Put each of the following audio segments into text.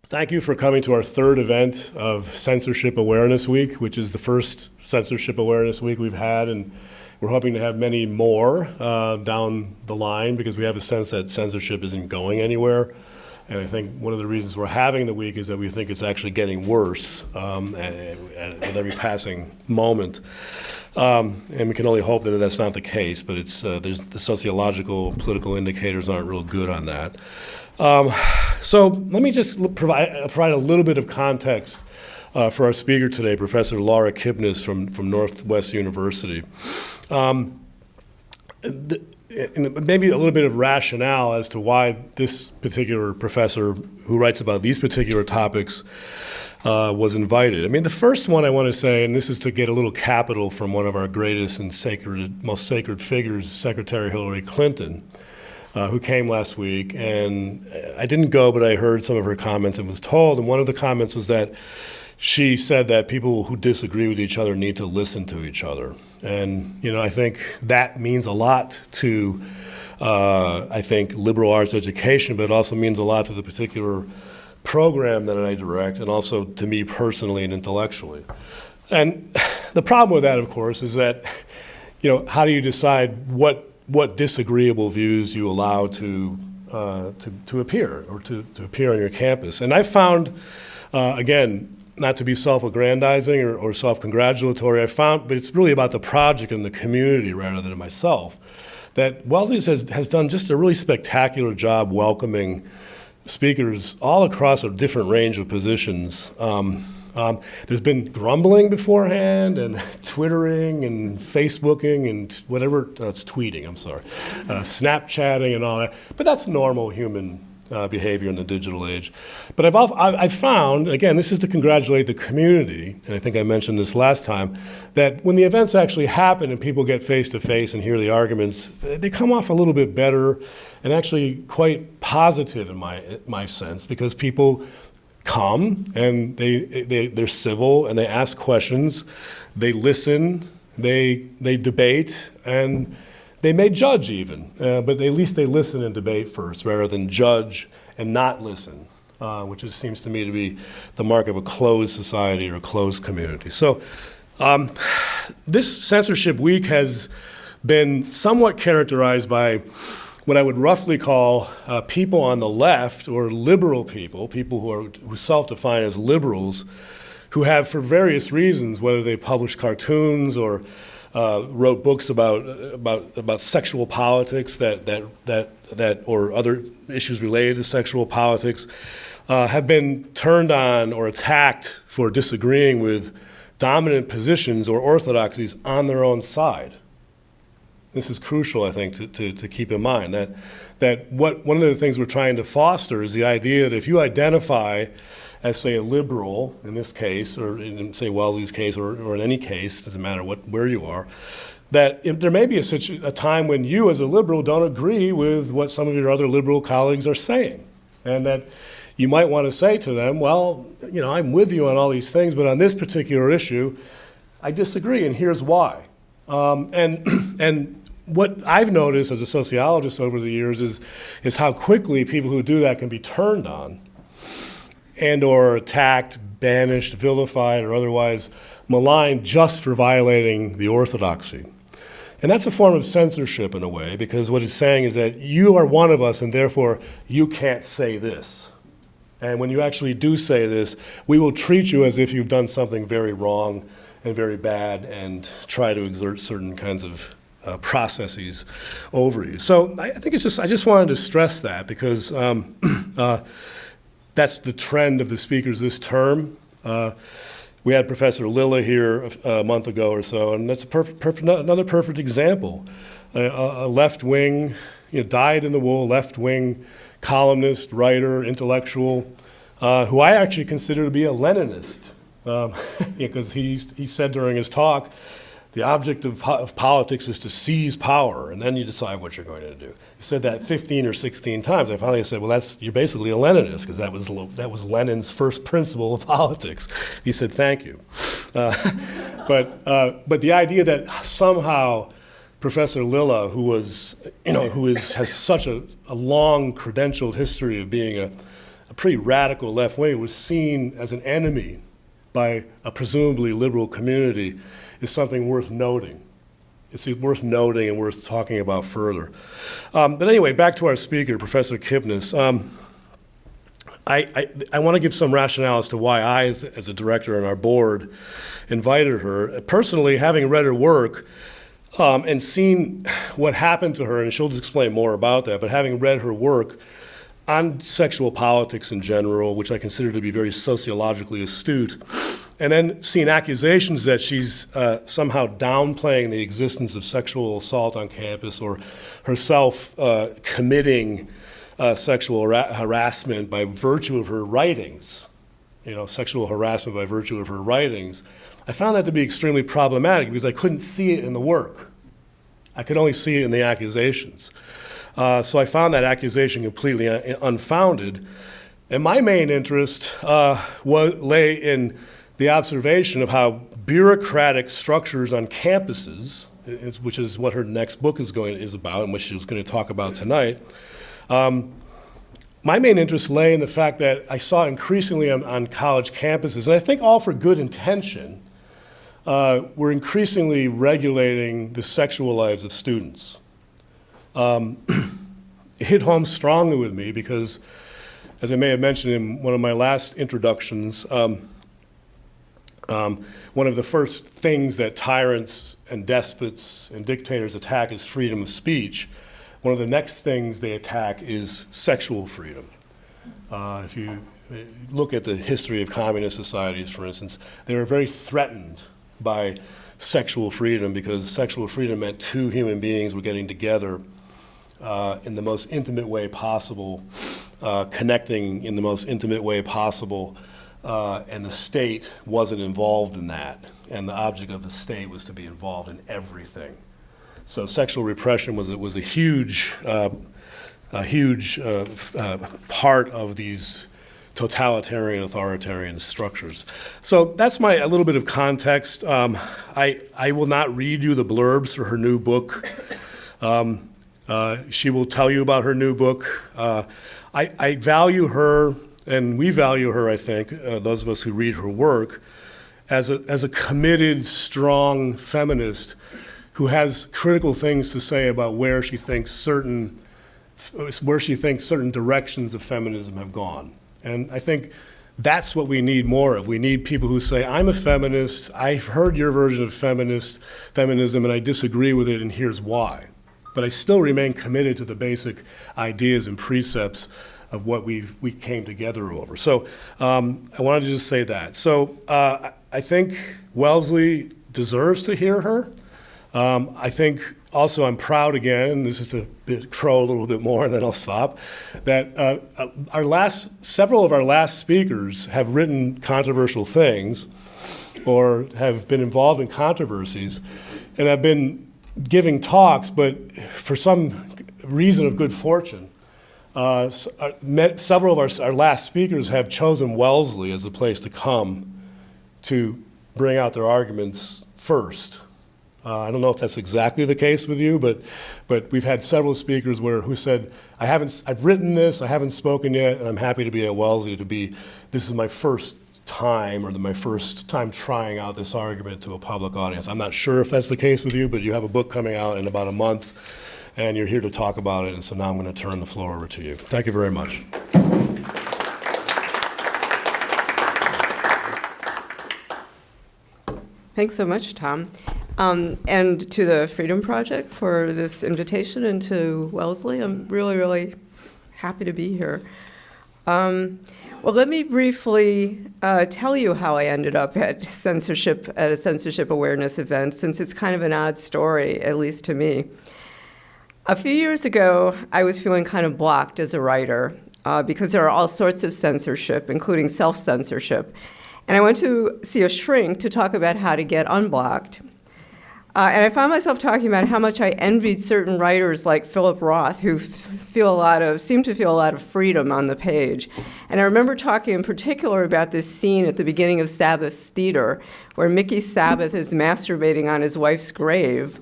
Thank you for coming to our third event of Censorship Awareness Week, which is the first Censorship Awareness Week we've had, and we're hoping to have many more down the line because we have a sense that censorship isn't going anywhere. And I think one of the reasons we're having the week is that we think it's actually getting worse with every passing moment. And we can only hope that that's not the case, but it's there's the sociological, political indicators aren't real good on that. So let me just provide a little bit of context for our speaker today, Professor Laura Kipnis from Northwest University. And maybe a little bit of rationale as to why this particular professor who writes about these particular topics was invited. I mean, the first one I want to say, and this is to get a little capital from one of our greatest and most sacred figures, Secretary Hillary Clinton, who came last week. And I didn't go, but I heard some of her comments and was told, and one of the comments was that she said that people who disagree with each other need to listen to each other. And, you know, I think that means a lot to, I think, liberal arts education, but it also means a lot to the particular program that I direct, and also to me personally and intellectually. And the problem with that, of course, is that, you know, how do you decide what disagreeable views you allow to appear or to appear on your campus? And I found, again, not to be self-aggrandizing or self-congratulatory, but it's really about the project and the community rather than myself, that Wellesley's has done just a really spectacular job welcoming speakers all across a different range of positions. There's been grumbling beforehand and Twittering and Facebooking and whatever, it's tweeting, I'm sorry, Snapchatting and all that, but that's normal human behavior in the digital age. But I've found, again, this is to congratulate the community, and I think I mentioned this last time, that when the events actually happen and people get face-to-face and hear the arguments, they come off a little bit better and actually quite positive in my sense, because people come and they're civil and they ask questions, they listen, they debate, and they may judge even, but at least they listen and debate first rather than judge and not listen, which seems to me to be the mark of a closed society or a closed community. So this censorship week has been somewhat characterized by what I would roughly call people on the left, or liberal people who self-define as liberals, who have, for various reasons, whether they publish cartoons or wrote books about sexual politics that or other issues related to sexual politics, have been turned on or attacked for disagreeing with dominant positions or orthodoxies on their own side. This is crucial, I think, to keep in mind that one of the things we're trying to foster is the idea that if you identify as, say, a liberal in this case, or in, say, Wellesley's case, or in any case, doesn't matter where you are, that there may be a time when you as a liberal don't agree with what some of your other liberal colleagues are saying. And that you might want to say to them, well, you know, I'm with you on all these things, but on this particular issue, I disagree, and here's why. And what I've noticed as a sociologist over the years is how quickly people who do that can be turned on and or attacked, banished, vilified, or otherwise maligned just for violating the orthodoxy. And that's a form of censorship in a way, because what it's saying is that you are one of us and therefore you can't say this. And when you actually do say this, we will treat you as if you've done something very wrong and very bad and try to exert certain kinds of processes over you. So I think I just wanted to stress that, because that's the trend of the speakers this term. We had Professor Lilla here a month ago or so, and that's another perfect example. A left-wing, dyed-in-the-wool left-wing columnist, writer, intellectual, who I actually consider to be a Leninist, because he said during his talk, the object of politics is to seize power, and then you decide what you're going to do. He said that 15 or 16 times. I finally said, well, you're basically a Leninist, because that was Lenin's first principle of politics. He said, thank you. But the idea that somehow Professor Lilla, who has such a long credentialed history of being a pretty radical left wing, was seen as an enemy by a presumably liberal community is something worth noting. It's worth noting and worth talking about further. But anyway, back to our speaker, Professor Kipnis. I want to give some rationale as to why I, as a director on our board, invited her. Personally, having read her work and seen what happened to her, and she'll explain more about that, but having read her work on sexual politics in general, which I consider to be very sociologically astute, and then seen accusations that she's somehow downplaying the existence of sexual assault on campus or herself committing sexual harassment by virtue of her writings, sexual harassment by virtue of her writings, I found that to be extremely problematic because I couldn't see it in the work. I could only see it in the accusations. So I found that accusation completely unfounded. And my main interest lay in the observation of how bureaucratic structures on campuses, which is what her next book is about and which she was going to talk about tonight, my main interest lay in the fact that I saw increasingly on college campuses, and I think all for good intention, we're increasingly regulating the sexual lives of students. It hit home strongly with me because, as I may have mentioned in one of my last introductions, one of the first things that tyrants and despots and dictators attack is freedom of speech. One of the next things they attack is sexual freedom. If you look at the history of communist societies, for instance, they were very threatened by sexual freedom because sexual freedom meant two human beings were getting together in the most intimate way possible, connecting in the most intimate way possible, and the state wasn't involved in that. And the object of the state was to be involved in everything. So sexual repression was a huge part of these totalitarian, authoritarian structures. So that's a little bit of context. I will not read you the blurbs for her new book. She will tell you about her new book. I value her, and we value her, I think, those of us who read her work, as a committed, strong feminist who has critical things to say about where she thinks certain directions of feminism have gone. And I think that's what we need more of. We need people who say, I'm a feminist, I've heard your version of feminism, and I disagree with it, and here's why. But I still remain committed to the basic ideas and precepts of what we came together over. So I wanted to just say that. So I think Wellesley deserves to hear her. I think also I'm proud again, and this is to crow a little bit more and then I'll stop, that several of our last speakers have written controversial things or have been involved in controversies and have been giving talks, but for some reason of good fortune, several of our last speakers have chosen Wellesley as the place to come to bring out their arguments first. I don't know if that's exactly the case with you, but we've had several speakers who said, I've written this, I haven't spoken yet, and I'm happy to be at Wellesley this is my first time or my first time trying out this argument to a public audience. I'm not sure if that's the case with you, but you have a book coming out in about a month, and you're here to talk about it, and so now I'm going to turn the floor over to you. Thank you very much. Thanks so much, Tom. And to the Freedom Project for this invitation, and to Wellesley. I'm really, really happy to be here. Well, let me briefly tell you how I ended up at a censorship awareness event, since it's kind of an odd story, at least to me. A few years ago, I was feeling kind of blocked as a writer because there are all sorts of censorship, including self-censorship. And I went to see a shrink to talk about how to get unblocked. And I found myself talking about how much I envied certain writers like Philip Roth, who seem to feel a lot of freedom on the page. And I remember talking in particular about this scene at the beginning of Sabbath's Theater, where Mickey Sabbath is masturbating on his wife's grave,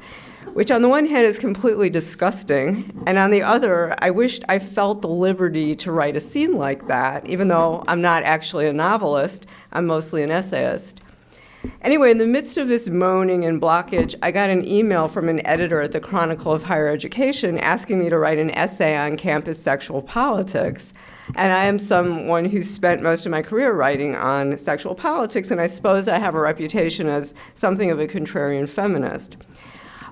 which on the one hand is completely disgusting, and on the other, I wished I felt the liberty to write a scene like that, even though I'm not actually a novelist, I'm mostly an essayist. Anyway, in the midst of this moaning and blockage, I got an email from an editor at the Chronicle of Higher Education asking me to write an essay on campus sexual politics. And I am someone who's spent most of my career writing on sexual politics, and I suppose I have a reputation as something of a contrarian feminist.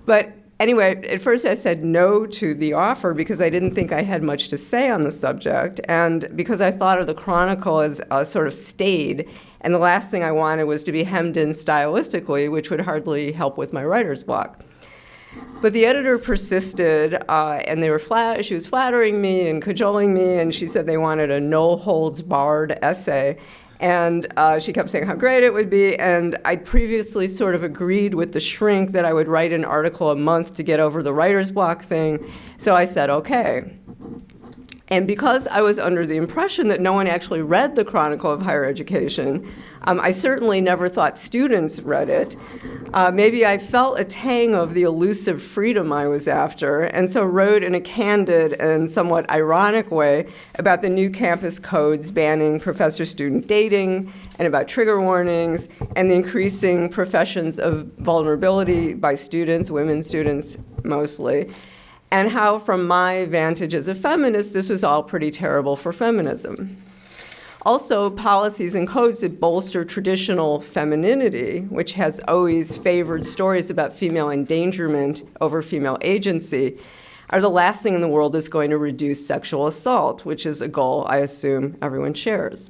But anyway, at first I said no to the offer because I didn't think I had much to say on the subject, and because I thought of the Chronicle as sort of staid, and the last thing I wanted was to be hemmed in stylistically, which would hardly help with my writer's block. But the editor persisted, and she was flattering me and cajoling me, and she said they wanted a no-holds-barred essay. And she kept saying how great it would be, and I'd previously sort of agreed with the shrink that I would write an article a month to get over the writer's block thing, so I said okay. And because I was under the impression that no one actually read the Chronicle of Higher Education, I certainly never thought students read it. Maybe I felt a tang of the elusive freedom I was after, and so wrote in a candid and somewhat ironic way about the new campus codes banning professor-student dating, and about trigger warnings, and the increasing professions of vulnerability by students, women students mostly, and how, from my vantage as a feminist, this was all pretty terrible for feminism. Also, policies and codes that bolster traditional femininity, which has always favored stories about female endangerment over female agency, are the last thing in the world that's going to reduce sexual assault, which is a goal I assume everyone shares.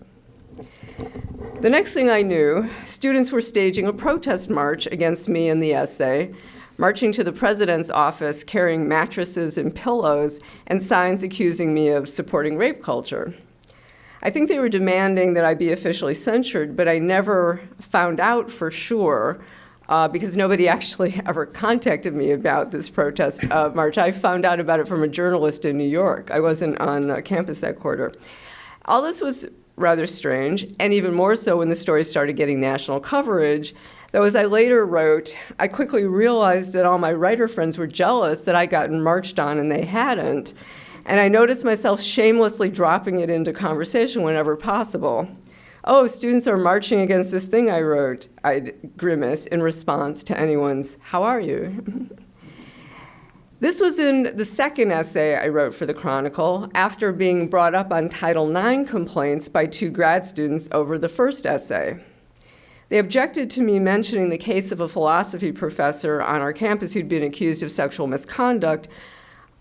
The next thing I knew, students were staging a protest march against me and the essay, marching to the president's office carrying mattresses and pillows and signs accusing me of supporting rape culture. I think they were demanding that I be officially censured, but I never found out for sure because nobody actually ever contacted me about this protest march. I found out about it from a journalist in New York. I wasn't on campus that quarter. All this was rather strange, and even more so when the story started getting national coverage. Though as I later wrote, I quickly realized that all my writer friends were jealous that I'd gotten marched on and they hadn't. And I noticed myself shamelessly dropping it into conversation whenever possible. Oh, students are marching against this thing I wrote, I'd grimace in response to anyone's, how are you? This was in the second essay I wrote for the Chronicle after being brought up on Title IX complaints by 2 grad students over the first essay. They objected to me mentioning the case of a philosophy professor on our campus who'd been accused of sexual misconduct,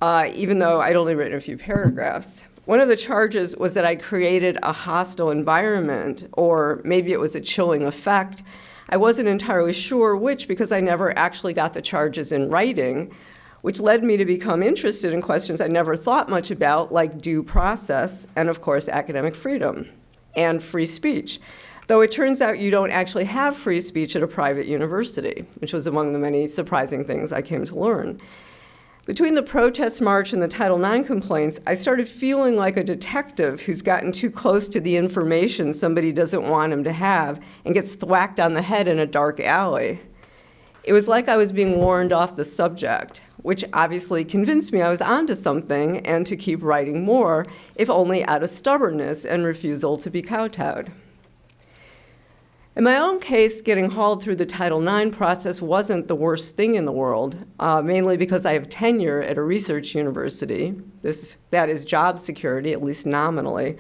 even though I'd only written a few paragraphs. One of the charges was that I created a hostile environment, or maybe it was a chilling effect. I wasn't entirely sure which because I never actually got the charges in writing, which led me to become interested in questions I never thought much about, like due process and, of course, academic freedom and free speech. Though it turns out you don't actually have free speech at a private university, which was among the many surprising things I came to learn. Between the protest march and the Title IX complaints, I started feeling like a detective who's gotten too close to the information somebody doesn't want him to have and gets thwacked on the head in a dark alley. It was like I was being warned off the subject, which obviously convinced me I was onto something and to keep writing more, if only out of stubbornness and refusal to be kowtowed. In my own case, getting hauled through the Title IX process wasn't the worst thing in the world, mainly because I have tenure at a research university. That is job security, at least nominally.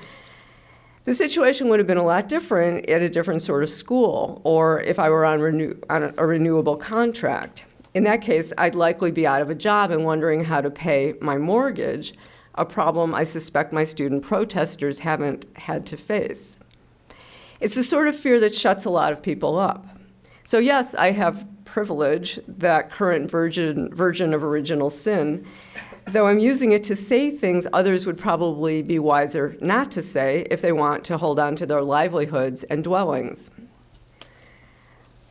The situation would have been a lot different at a different sort of school, or if I were on a renewable contract. In that case, I'd likely be out of a job and wondering how to pay my mortgage, a problem I suspect my student protesters haven't had to face. It's the sort of fear that shuts a lot of people up. So yes, I have privilege, that current version of original sin, though I'm using it to say things others would probably be wiser not to say if they want to hold on to their livelihoods and dwellings.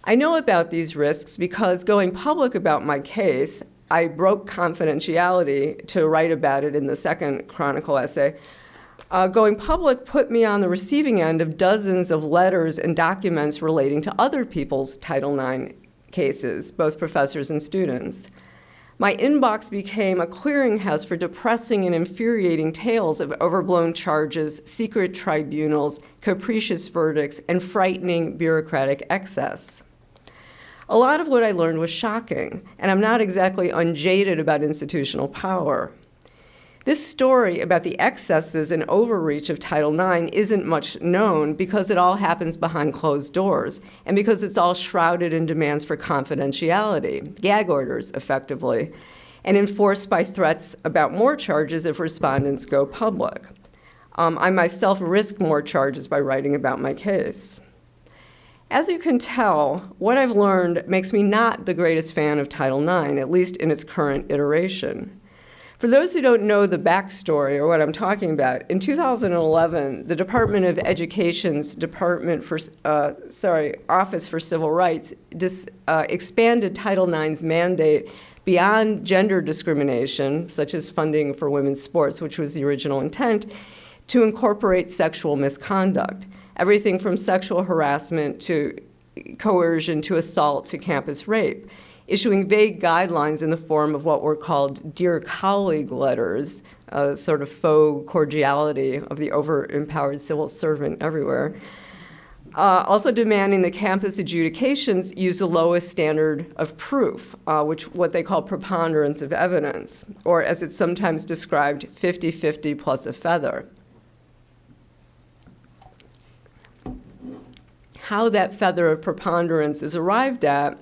I know about these risks because going public about my case, I broke confidentiality to write about it in the second Chronicle essay. Going public put me on the receiving end of dozens of letters and documents relating to other people's Title IX cases, both professors and students. My inbox became a clearinghouse for depressing and infuriating tales of overblown charges, secret tribunals, capricious verdicts, and frightening bureaucratic excess. A lot of what I learned was shocking, and I'm not exactly unjaded about institutional power. This story about the excesses and overreach of Title IX isn't much known because it all happens behind closed doors and because it's all shrouded in demands for confidentiality, gag orders, effectively, and enforced by threats about more charges if respondents go public. I myself risk more charges by writing about my case. As you can tell, what I've learned makes me not the greatest fan of Title IX, at least in its current iteration. For those who don't know the backstory or what I'm talking about, in 2011, the Department of Education's Office for Civil Rights expanded Title IX's mandate beyond gender discrimination, such as funding for women's sports, which was the original intent, to incorporate sexual misconduct, everything from sexual harassment to coercion to assault to campus rape, issuing vague guidelines in the form of what were called Dear Colleague letters, a sort of faux cordiality of the over-empowered civil servant everywhere. Also demanding that campus adjudications use the lowest standard of proof, what they call preponderance of evidence, or as it's sometimes described, 50-50 plus a feather. How that feather of preponderance is arrived at,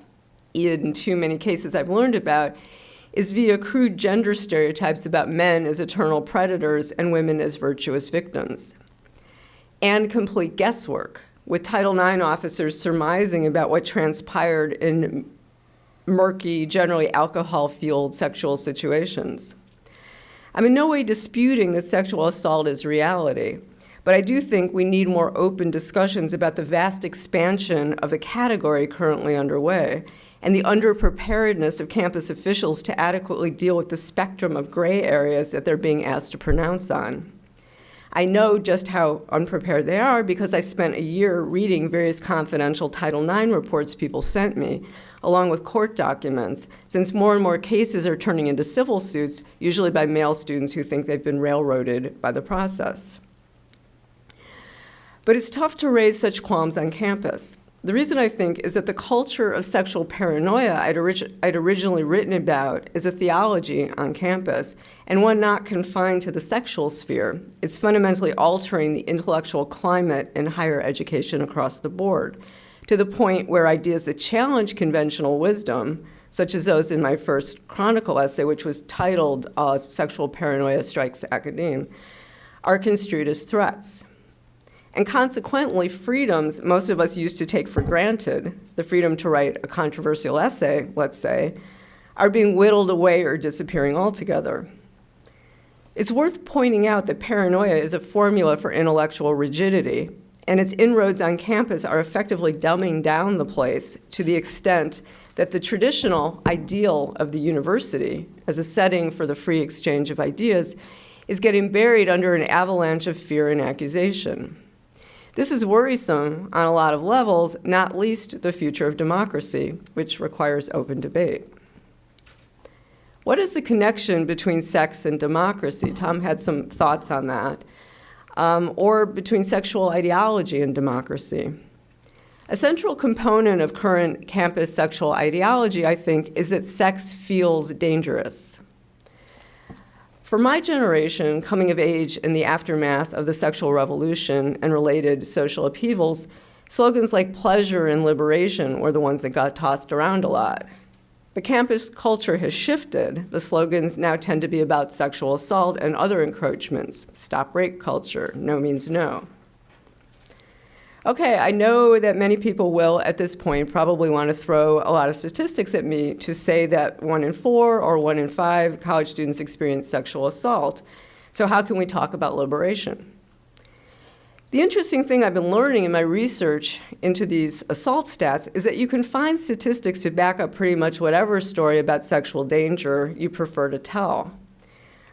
in too many cases I've learned about, is via crude gender stereotypes about men as eternal predators and women as virtuous victims. And complete guesswork, with Title IX officers surmising about what transpired in murky, generally alcohol-fueled sexual situations. I'm in no way disputing that sexual assault is reality, but I do think we need more open discussions about the vast expansion of the category currently underway and the underpreparedness of campus officials to adequately deal with the spectrum of gray areas that they're being asked to pronounce on. I know just how unprepared they are because I spent a year reading various confidential Title IX reports people sent me, along with court documents, since more and more cases are turning into civil suits, usually by male students who think they've been railroaded by the process. But it's tough to raise such qualms on campus. The reason, I think, is that the culture of sexual paranoia I'd originally written about is a theology on campus, and one not confined to the sexual sphere. It's fundamentally altering the intellectual climate in higher education across the board, to the point where ideas that challenge conventional wisdom, such as those in my first Chronicle essay, which was titled Sexual Paranoia Strikes Academe, are construed as threats. And consequently, freedoms most of us used to take for granted, the freedom to write a controversial essay, let's say, are being whittled away or disappearing altogether. It's worth pointing out that paranoia is a formula for intellectual rigidity, and its inroads on campus are effectively dumbing down the place to the extent that the traditional ideal of the university as a setting for the free exchange of ideas is getting buried under an avalanche of fear and accusation. This is worrisome on a lot of levels, not least the future of democracy, which requires open debate. What is the connection between sex and democracy? Tom had some thoughts on that. Or between sexual ideology and democracy. A central component of current campus sexual ideology, I think, is that sex feels dangerous. For my generation, coming of age in the aftermath of the sexual revolution and related social upheavals, slogans like pleasure and liberation were the ones that got tossed around a lot. But campus culture has shifted. The slogans now tend to be about sexual assault and other encroachments. Stop rape culture, no means no. Okay, I know that many people will, at this point, probably want to throw a lot of statistics at me to say that 1 in 4 or 1 in 5 college students experience sexual assault. So how can we talk about liberation? The interesting thing I've been learning in my research into these assault stats is that you can find statistics to back up pretty much whatever story about sexual danger you prefer to tell.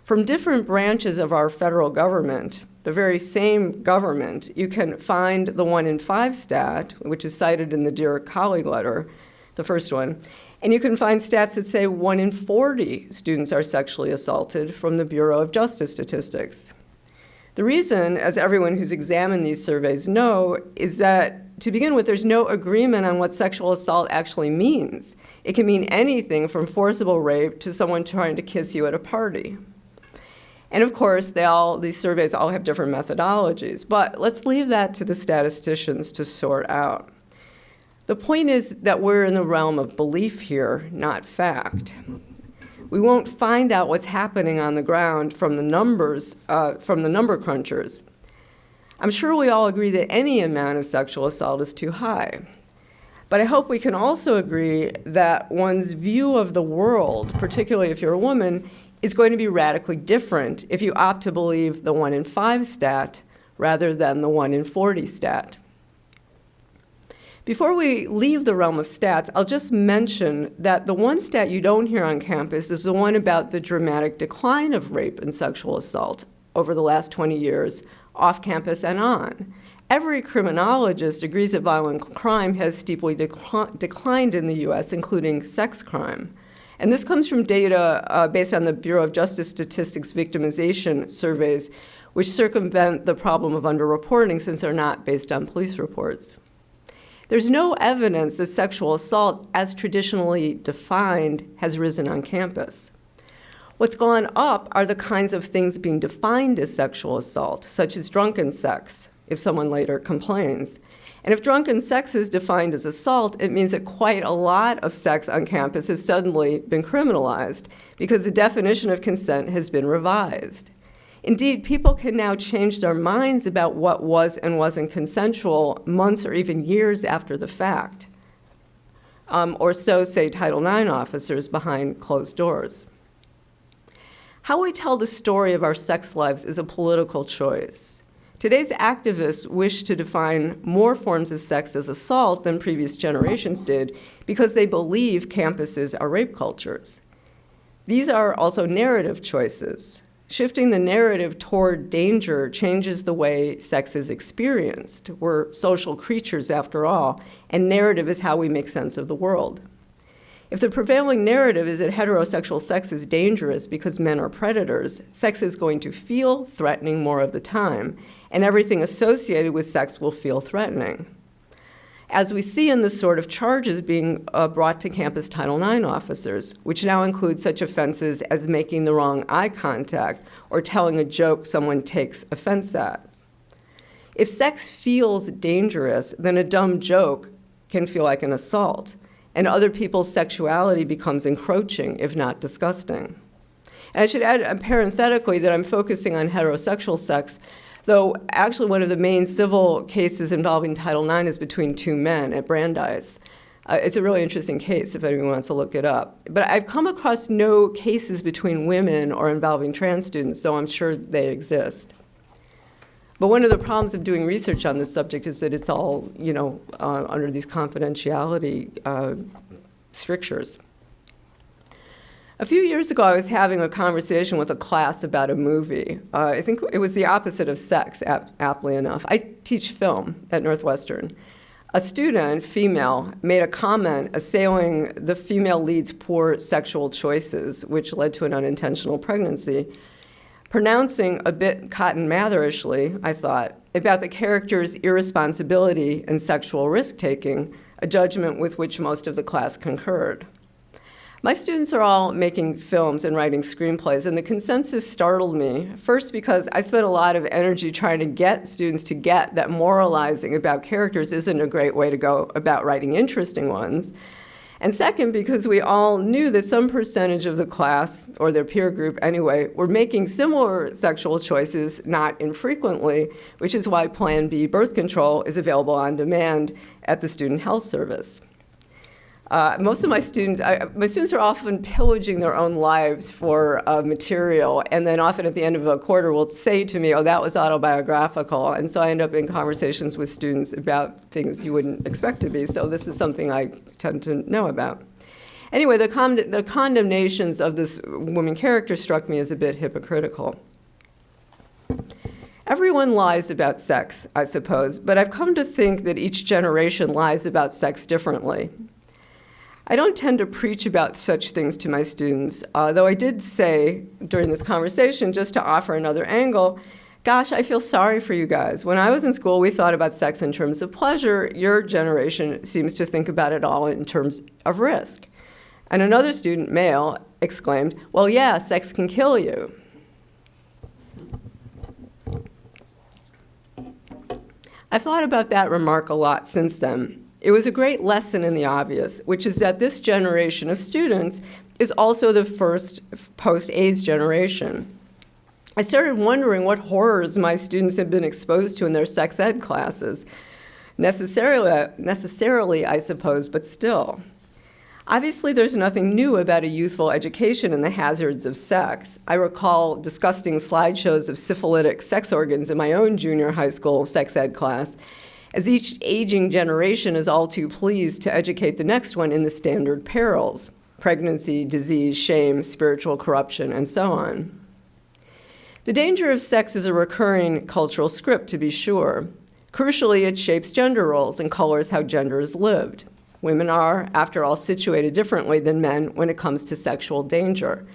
From different branches of our federal government, the very same government, you can find the 1 in 5 stat, which is cited in the Dear Colleague letter, the first one, And you can find stats that say 1 in 40 students are sexually assaulted from the Bureau of Justice Statistics. The reason, as everyone who's examined these surveys know, is that, to begin with, there's no agreement on what sexual assault actually means. It can mean anything from forcible rape to someone trying to kiss you at a party. And of course, these surveys all have different methodologies, but let's leave that to the statisticians to sort out. The point is that we're in the realm of belief here, not fact. We won't find out what's happening on the ground from the numbers, from the number crunchers. I'm sure we all agree that any amount of sexual assault is too high. But I hope we can also agree that one's view of the world, particularly if you're a woman, is going to be radically different if you opt to believe the 1 in 5 stat rather than the 1 in 40 stat. Before we leave the realm of stats, I'll just mention that the one stat you don't hear on campus is the one about the dramatic decline of rape and sexual assault over the last 20 years, off campus and on. Every criminologist agrees that violent crime has steeply declined in the US, including sex crime. And this comes from data based on the Bureau of Justice Statistics victimization surveys, which circumvent the problem of underreporting since they're not based on police reports. There's no evidence that sexual assault, as traditionally defined, has risen on campus. What's gone up are the kinds of things being defined as sexual assault, such as drunken sex, if someone later complains. And if drunken sex is defined as assault, it means that quite a lot of sex on campus has suddenly been criminalized because the definition of consent has been revised. Indeed, people can now change their minds about what was and wasn't consensual months or even years after the fact, or so say Title IX officers behind closed doors. How we tell the story of our sex lives is a political choice. Today's activists wish to define more forms of sex as assault than previous generations did because they believe campuses are rape cultures. These are also narrative choices. Shifting the narrative toward danger changes the way sex is experienced. We're social creatures after all, and narrative is how we make sense of the world. If the prevailing narrative is that heterosexual sex is dangerous because men are predators, sex is going to feel threatening more of the time, and everything associated with sex will feel threatening. As we see in the sort of charges being brought to campus Title IX officers, which now include such offenses as making the wrong eye contact or telling a joke someone takes offense at. If sex feels dangerous, then a dumb joke can feel like an assault, and other people's sexuality becomes encroaching, if not disgusting. And I should add parenthetically that I'm focusing on heterosexual sex, though actually one of the main civil cases involving Title IX is between two men at Brandeis. It's a really interesting case if anyone wants to look it up. But I've come across no cases between women or involving trans students, though I'm sure they exist. But one of the problems of doing research on this subject is that it's all, under these confidentiality strictures. A few years ago, I was having a conversation with a class about a movie. I think it was the opposite of sex, aptly enough. I teach film at Northwestern. A student, female, made a comment assailing the female lead's poor sexual choices, which led to an unintentional pregnancy, pronouncing a bit Cotton Matherishly, I thought, about the character's irresponsibility and sexual risk-taking, a judgment with which most of the class concurred. My students are all making films and writing screenplays, and the consensus startled me, first because I spent a lot of energy trying to get students to get that moralizing about characters isn't a great way to go about writing interesting ones, and second because we all knew that some percentage of the class, or their peer group anyway, were making similar sexual choices not infrequently, which is why Plan B birth control is available on demand at the Student Health Service. Most of my students are often pillaging their own lives for material, and then often at the end of a quarter will say to me, oh, that was autobiographical, and so I end up in conversations with students about things you wouldn't expect to be, so this is something I tend to know about. Anyway, the condemnations of this woman character struck me as a bit hypocritical. Everyone lies about sex, I suppose, but I've come to think that each generation lies about sex differently. I don't tend to preach about such things to my students, though I did say during this conversation, just to offer another angle, gosh, I feel sorry for you guys. When I was in school, we thought about sex in terms of pleasure. Your generation seems to think about it all in terms of risk. And another student, male, exclaimed, well, yeah, sex can kill you. I've thought about that remark a lot since then. It was a great lesson in the obvious, which is that this generation of students is also the first post-AIDS generation. I started wondering what horrors my students had been exposed to in their sex ed classes. Necessarily, I suppose, but still. Obviously, there's nothing new about a youthful education in the hazards of sex. I recall disgusting slideshows of syphilitic sex organs in my own junior high school sex ed class, as each aging generation is all too pleased to educate the next one in the standard perils: pregnancy, disease, shame, spiritual corruption, and so on. The danger of sex is a recurring cultural script, to be sure. Crucially, it shapes gender roles and colors how gender is lived. Women are, after all, situated differently than men when it comes to sexual danger.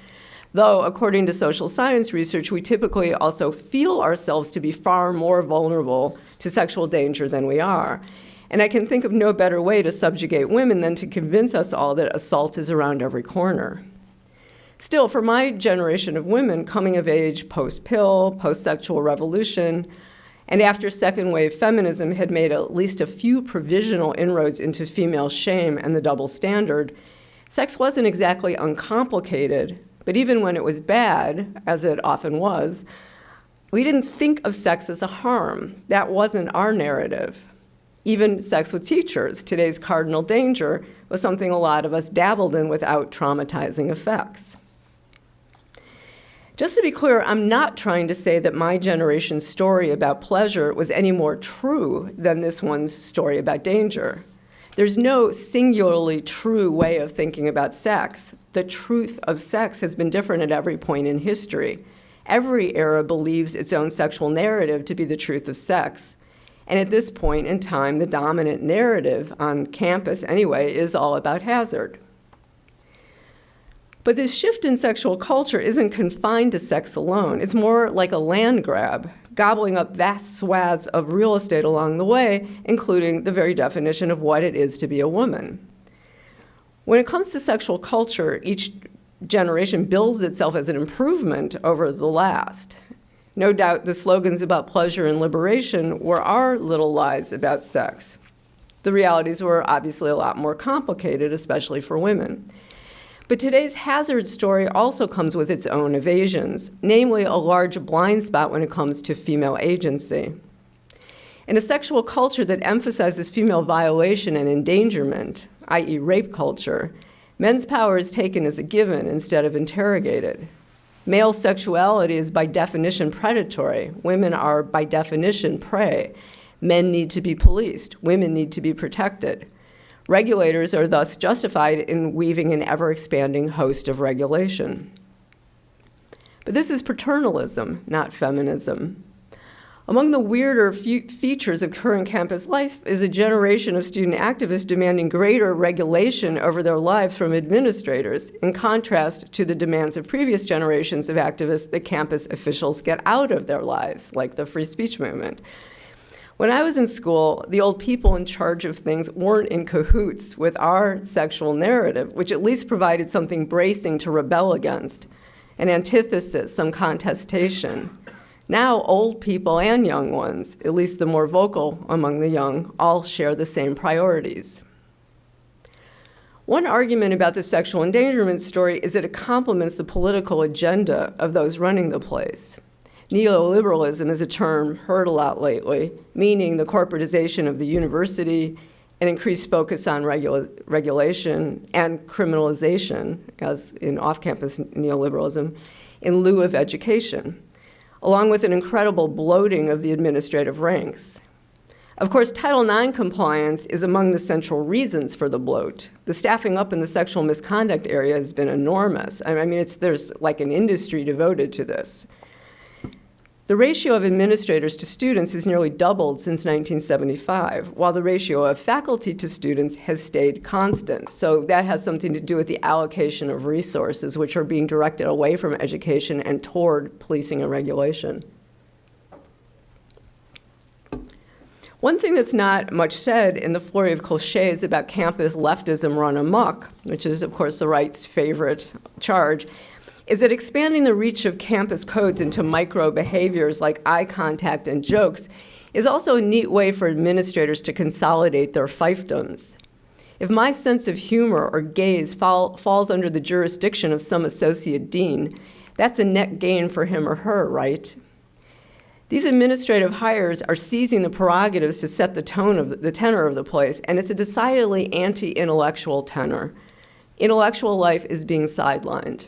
Though, according to social science research, we typically also feel ourselves to be far more vulnerable to sexual danger than we are. And I can think of no better way to subjugate women than to convince us all that assault is around every corner. Still, for my generation of women coming of age post-pill, post-sexual revolution, and after second-wave feminism had made at least a few provisional inroads into female shame and the double standard, sex wasn't exactly uncomplicated, but even when it was bad, as it often was, we didn't think of sex as a harm. That wasn't our narrative. Even sex with teachers, today's cardinal danger, was something a lot of us dabbled in without traumatizing effects. Just to be clear, I'm not trying to say that my generation's story about pleasure was any more true than this one's story about danger. There's no singularly true way of thinking about sex. The truth of sex has been different at every point in history. Every era believes its own sexual narrative to be the truth of sex. And at this point in time, the dominant narrative, on campus anyway, is all about hazard. But this shift in sexual culture isn't confined to sex alone. It's more like a land grab, gobbling up vast swaths of real estate along the way, including the very definition of what it is to be a woman. When it comes to sexual culture, each generation builds itself as an improvement over the last. No doubt the slogans about pleasure and liberation were our little lies about sex. The realities were obviously a lot more complicated, especially for women. But today's hazard story also comes with its own evasions, namely a large blind spot when it comes to female agency. In a sexual culture that emphasizes female violation and endangerment, i.e. rape culture, men's power is taken as a given instead of interrogated. Male sexuality is by definition predatory. Women are by definition prey. Men need to be policed. Women need to be protected. Regulators are thus justified in weaving an ever-expanding host of regulation. But this is paternalism, not feminism. Among the weirder features of current campus life is a generation of student activists demanding greater regulation over their lives from administrators, in contrast to the demands of previous generations of activists that campus officials get out of their lives, like the free speech movement. When I was in school, the old people in charge of things weren't in cahoots with our sexual narrative, which at least provided something bracing to rebel against, an antithesis, some contestation. Now, old people and young ones, at least the more vocal among the young, all share the same priorities. One argument about the sexual endangerment story is that it complements the political agenda of those running the place. Neoliberalism is a term heard a lot lately, meaning the corporatization of the university, an increased focus on regulation and criminalization, as in off-campus neoliberalism, in lieu of education, along with an incredible bloating of the administrative ranks. Of course, Title IX compliance is among the central reasons for the bloat. The staffing up in the sexual misconduct area has been enormous. I mean, there's like an industry devoted to this. The ratio of administrators to students has nearly doubled since 1975, while the ratio of faculty to students has stayed constant. So that has something to do with the allocation of resources, which are being directed away from education and toward policing and regulation. One thing that's not much said in the flurry of cliches about campus leftism run amok, which is, of course, the right's favorite charge, is that expanding the reach of campus codes into micro behaviors like eye contact and jokes is also a neat way for administrators to consolidate their fiefdoms. If my sense of humor or gaze falls under the jurisdiction of some associate dean, that's a net gain for him or her, right? These administrative hires are seizing the prerogatives to set the tenor of the place, and it's a decidedly anti-intellectual tenor. Intellectual life is being sidelined.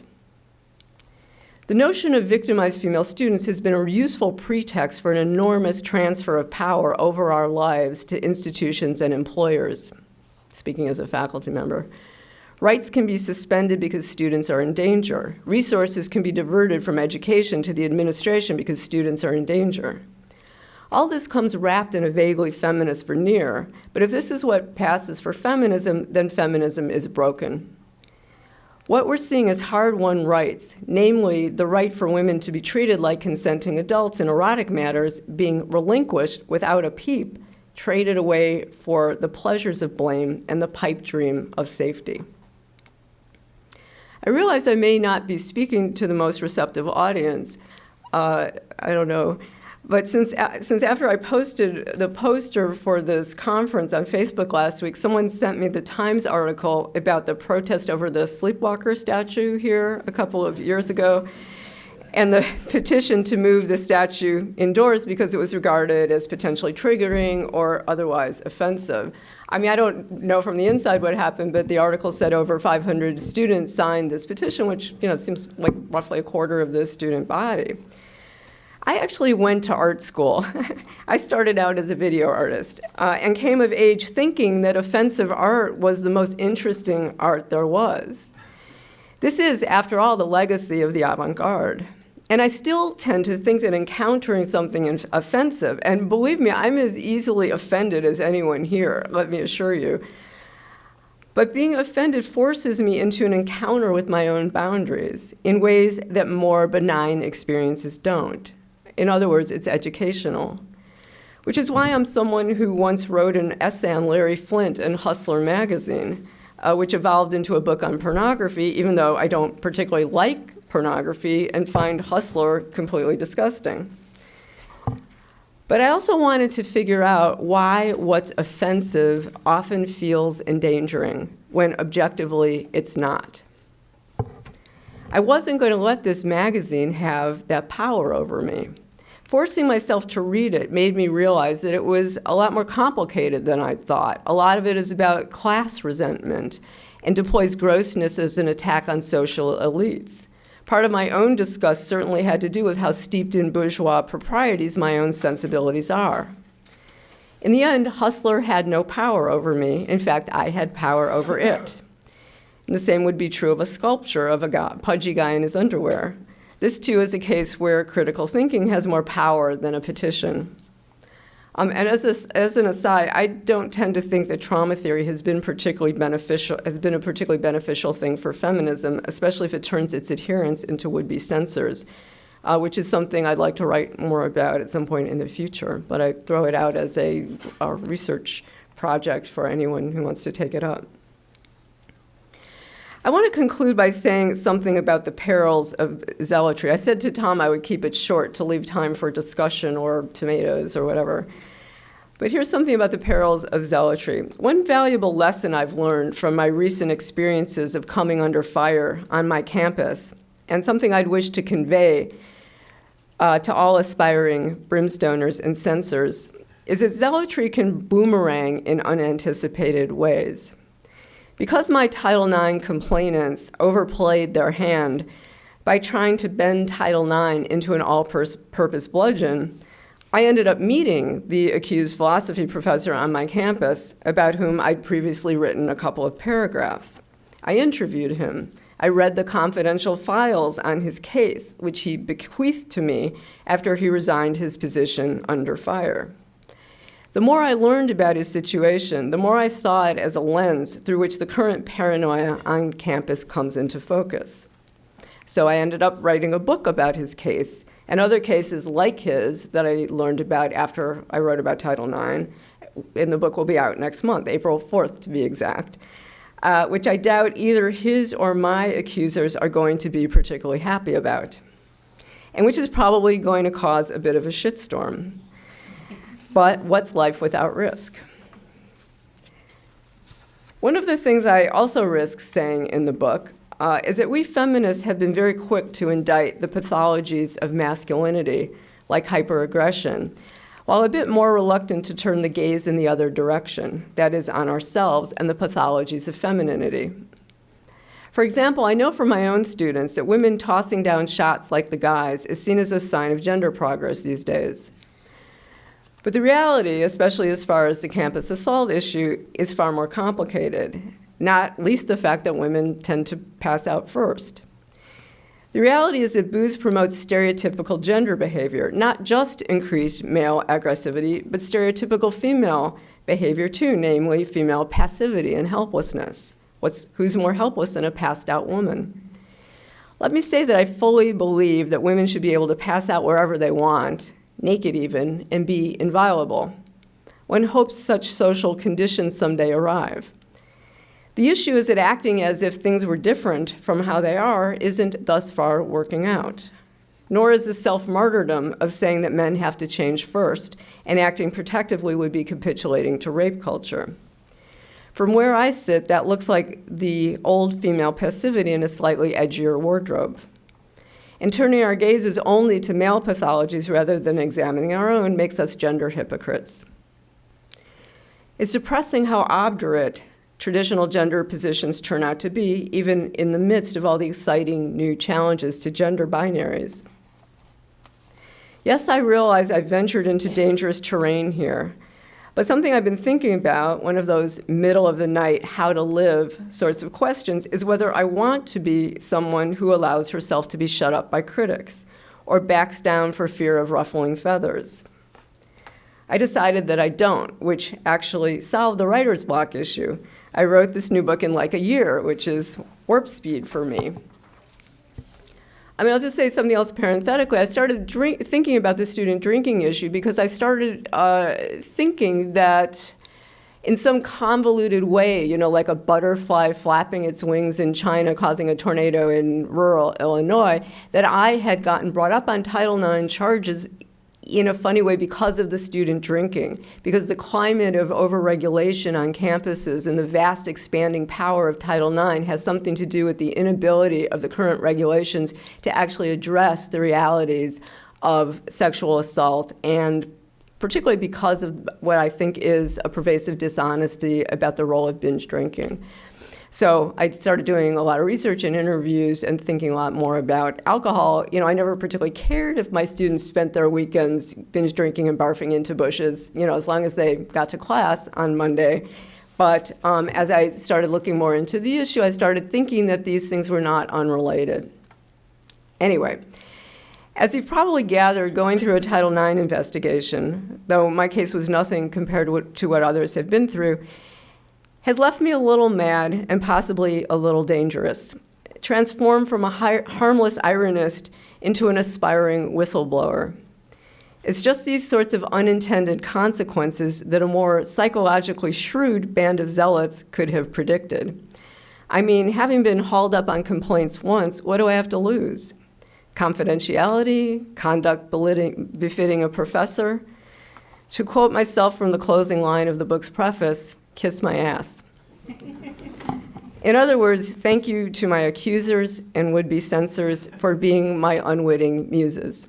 The notion of victimized female students has been a useful pretext for an enormous transfer of power over our lives to institutions and employers, speaking as a faculty member. Rights can be suspended because students are in danger. Resources can be diverted from education to the administration because students are in danger. All this comes wrapped in a vaguely feminist veneer, but if this is what passes for feminism, then feminism is broken. What we're seeing is hard-won rights, namely the right for women to be treated like consenting adults in erotic matters, being relinquished without a peep, traded away for the pleasures of blame and the pipe dream of safety. I realize I may not be speaking to the most receptive audience. I don't know. But since after I posted the poster for this conference on Facebook last week, someone sent me the Times article about the protest over the Sleepwalker statue here a couple of years ago, and the petition to move the statue indoors because it was regarded as potentially triggering or otherwise offensive. I mean, I don't know from the inside what happened, but the article said over 500 students signed this petition, which seems like roughly a quarter of the student body. I actually went to art school. I started out as a video artist and came of age thinking that offensive art was the most interesting art there was. This is, after all, the legacy of the avant-garde. And I still tend to think that encountering something offensive, and believe me, I'm as easily offended as anyone here, let me assure you, but being offended forces me into an encounter with my own boundaries in ways that more benign experiences don't. In other words, it's educational, which is why I'm someone who once wrote an essay on Larry Flynt in Hustler magazine, which evolved into a book on pornography, even though I don't particularly like pornography and find Hustler completely disgusting. But I also wanted to figure out why what's offensive often feels endangering when objectively it's not. I wasn't going to let this magazine have that power over me. Forcing myself to read it made me realize that it was a lot more complicated than I thought. A lot of it is about class resentment and deploys grossness as an attack on social elites. Part of my own disgust certainly had to do with how steeped in bourgeois proprieties my own sensibilities are. In the end, Hustler had no power over me. In fact, I had power over it. And the same would be true of a sculpture of a pudgy guy in his underwear. This, too, is a case where critical thinking has more power than a petition. And as an aside, I don't tend to think that trauma theory has been a particularly beneficial thing for feminism, especially if it turns its adherents into would-be censors, which is something I'd like to write more about at some point in the future. But I throw it out as a research project for anyone who wants to take it up. I want to conclude by saying something about the perils of zealotry. I said to Tom I would keep it short to leave time for discussion or tomatoes or whatever. But here's something about the perils of zealotry. One valuable lesson I've learned from my recent experiences of coming under fire on my campus, and something I'd wish to convey to all aspiring brimstoners and censors, is that zealotry can boomerang in unanticipated ways. Because my Title IX complainants overplayed their hand by trying to bend Title IX into an all-purpose bludgeon, I ended up meeting the accused philosophy professor on my campus about whom I'd previously written a couple of paragraphs. I interviewed him. I read the confidential files on his case, which he bequeathed to me after he resigned his position under fire. The more I learned about his situation, the more I saw it as a lens through which the current paranoia on campus comes into focus. So I ended up writing a book about his case and other cases like his that I learned about after I wrote about Title IX. And the book will be out next month, April 4th to be exact, which I doubt either his or my accusers are going to be particularly happy about, and which is probably going to cause a bit of a shitstorm. But what's life without risk? One of the things I also risk saying in the book is that we feminists have been very quick to indict the pathologies of masculinity, like hyperaggression, while a bit more reluctant to turn the gaze in the other direction, that is, on ourselves and the pathologies of femininity. For example, I know from my own students that women tossing down shots like the guys is seen as a sign of gender progress these days. But the reality, especially as far as the campus assault issue, is far more complicated, not least the fact that women tend to pass out first. The reality is that booze promotes stereotypical gender behavior, not just increased male aggressivity, but stereotypical female behavior too, namely female passivity and helplessness. Who's more helpless than a passed out woman? Let me say that I fully believe that women should be able to pass out wherever they want, naked even, and be inviolable. One hopes such social conditions someday arrive. The issue is that acting as if things were different from how they are isn't thus far working out. Nor is the self-martyrdom of saying that men have to change first and acting protectively would be capitulating to rape culture. From where I sit, that looks like the old female passivity in a slightly edgier wardrobe. And turning our gazes only to male pathologies rather than examining our own makes us gender hypocrites. It's depressing how obdurate traditional gender positions turn out to be, even in the midst of all the exciting new challenges to gender binaries. Yes, I realize I've ventured into dangerous terrain here, but something I've been thinking about, one of those middle-of-the-night, how-to-live sorts of questions, is whether I want to be someone who allows herself to be shut up by critics or backs down for fear of ruffling feathers. I decided that I don't, which actually solved the writer's block issue. I wrote this new book in like a year, which is warp speed for me. I mean, I'll just say something else parenthetically. I started thinking about the student drinking issue because I started thinking that in some convoluted way, you know, like a butterfly flapping its wings in China causing a tornado in rural Illinois, that I had gotten brought up on Title IX charges in a funny way because of the student drinking, because the climate of overregulation on campuses and the vast expanding power of Title IX has something to do with the inability of the current regulations to actually address the realities of sexual assault, and particularly because of what I think is a pervasive dishonesty about the role of binge drinking. So I started doing a lot of research and interviews and thinking a lot more about alcohol. You know, I never particularly cared if my students spent their weekends binge drinking and barfing into bushes, you know, as long as they got to class on Monday. But as I started looking more into the issue, I started thinking that these things were not unrelated. Anyway, as you've probably gathered, going through a Title IX investigation, though my case was nothing compared to what others have been through, has left me a little mad and possibly a little dangerous, transformed from a harmless ironist into an aspiring whistleblower. It's just these sorts of unintended consequences that a more psychologically shrewd band of zealots could have predicted. I mean, having been hauled up on complaints once, what do I have to lose? Confidentiality, conduct befitting a professor? To quote myself from the closing line of the book's preface, kiss my ass. In other words, thank you to my accusers and would-be censors for being my unwitting muses.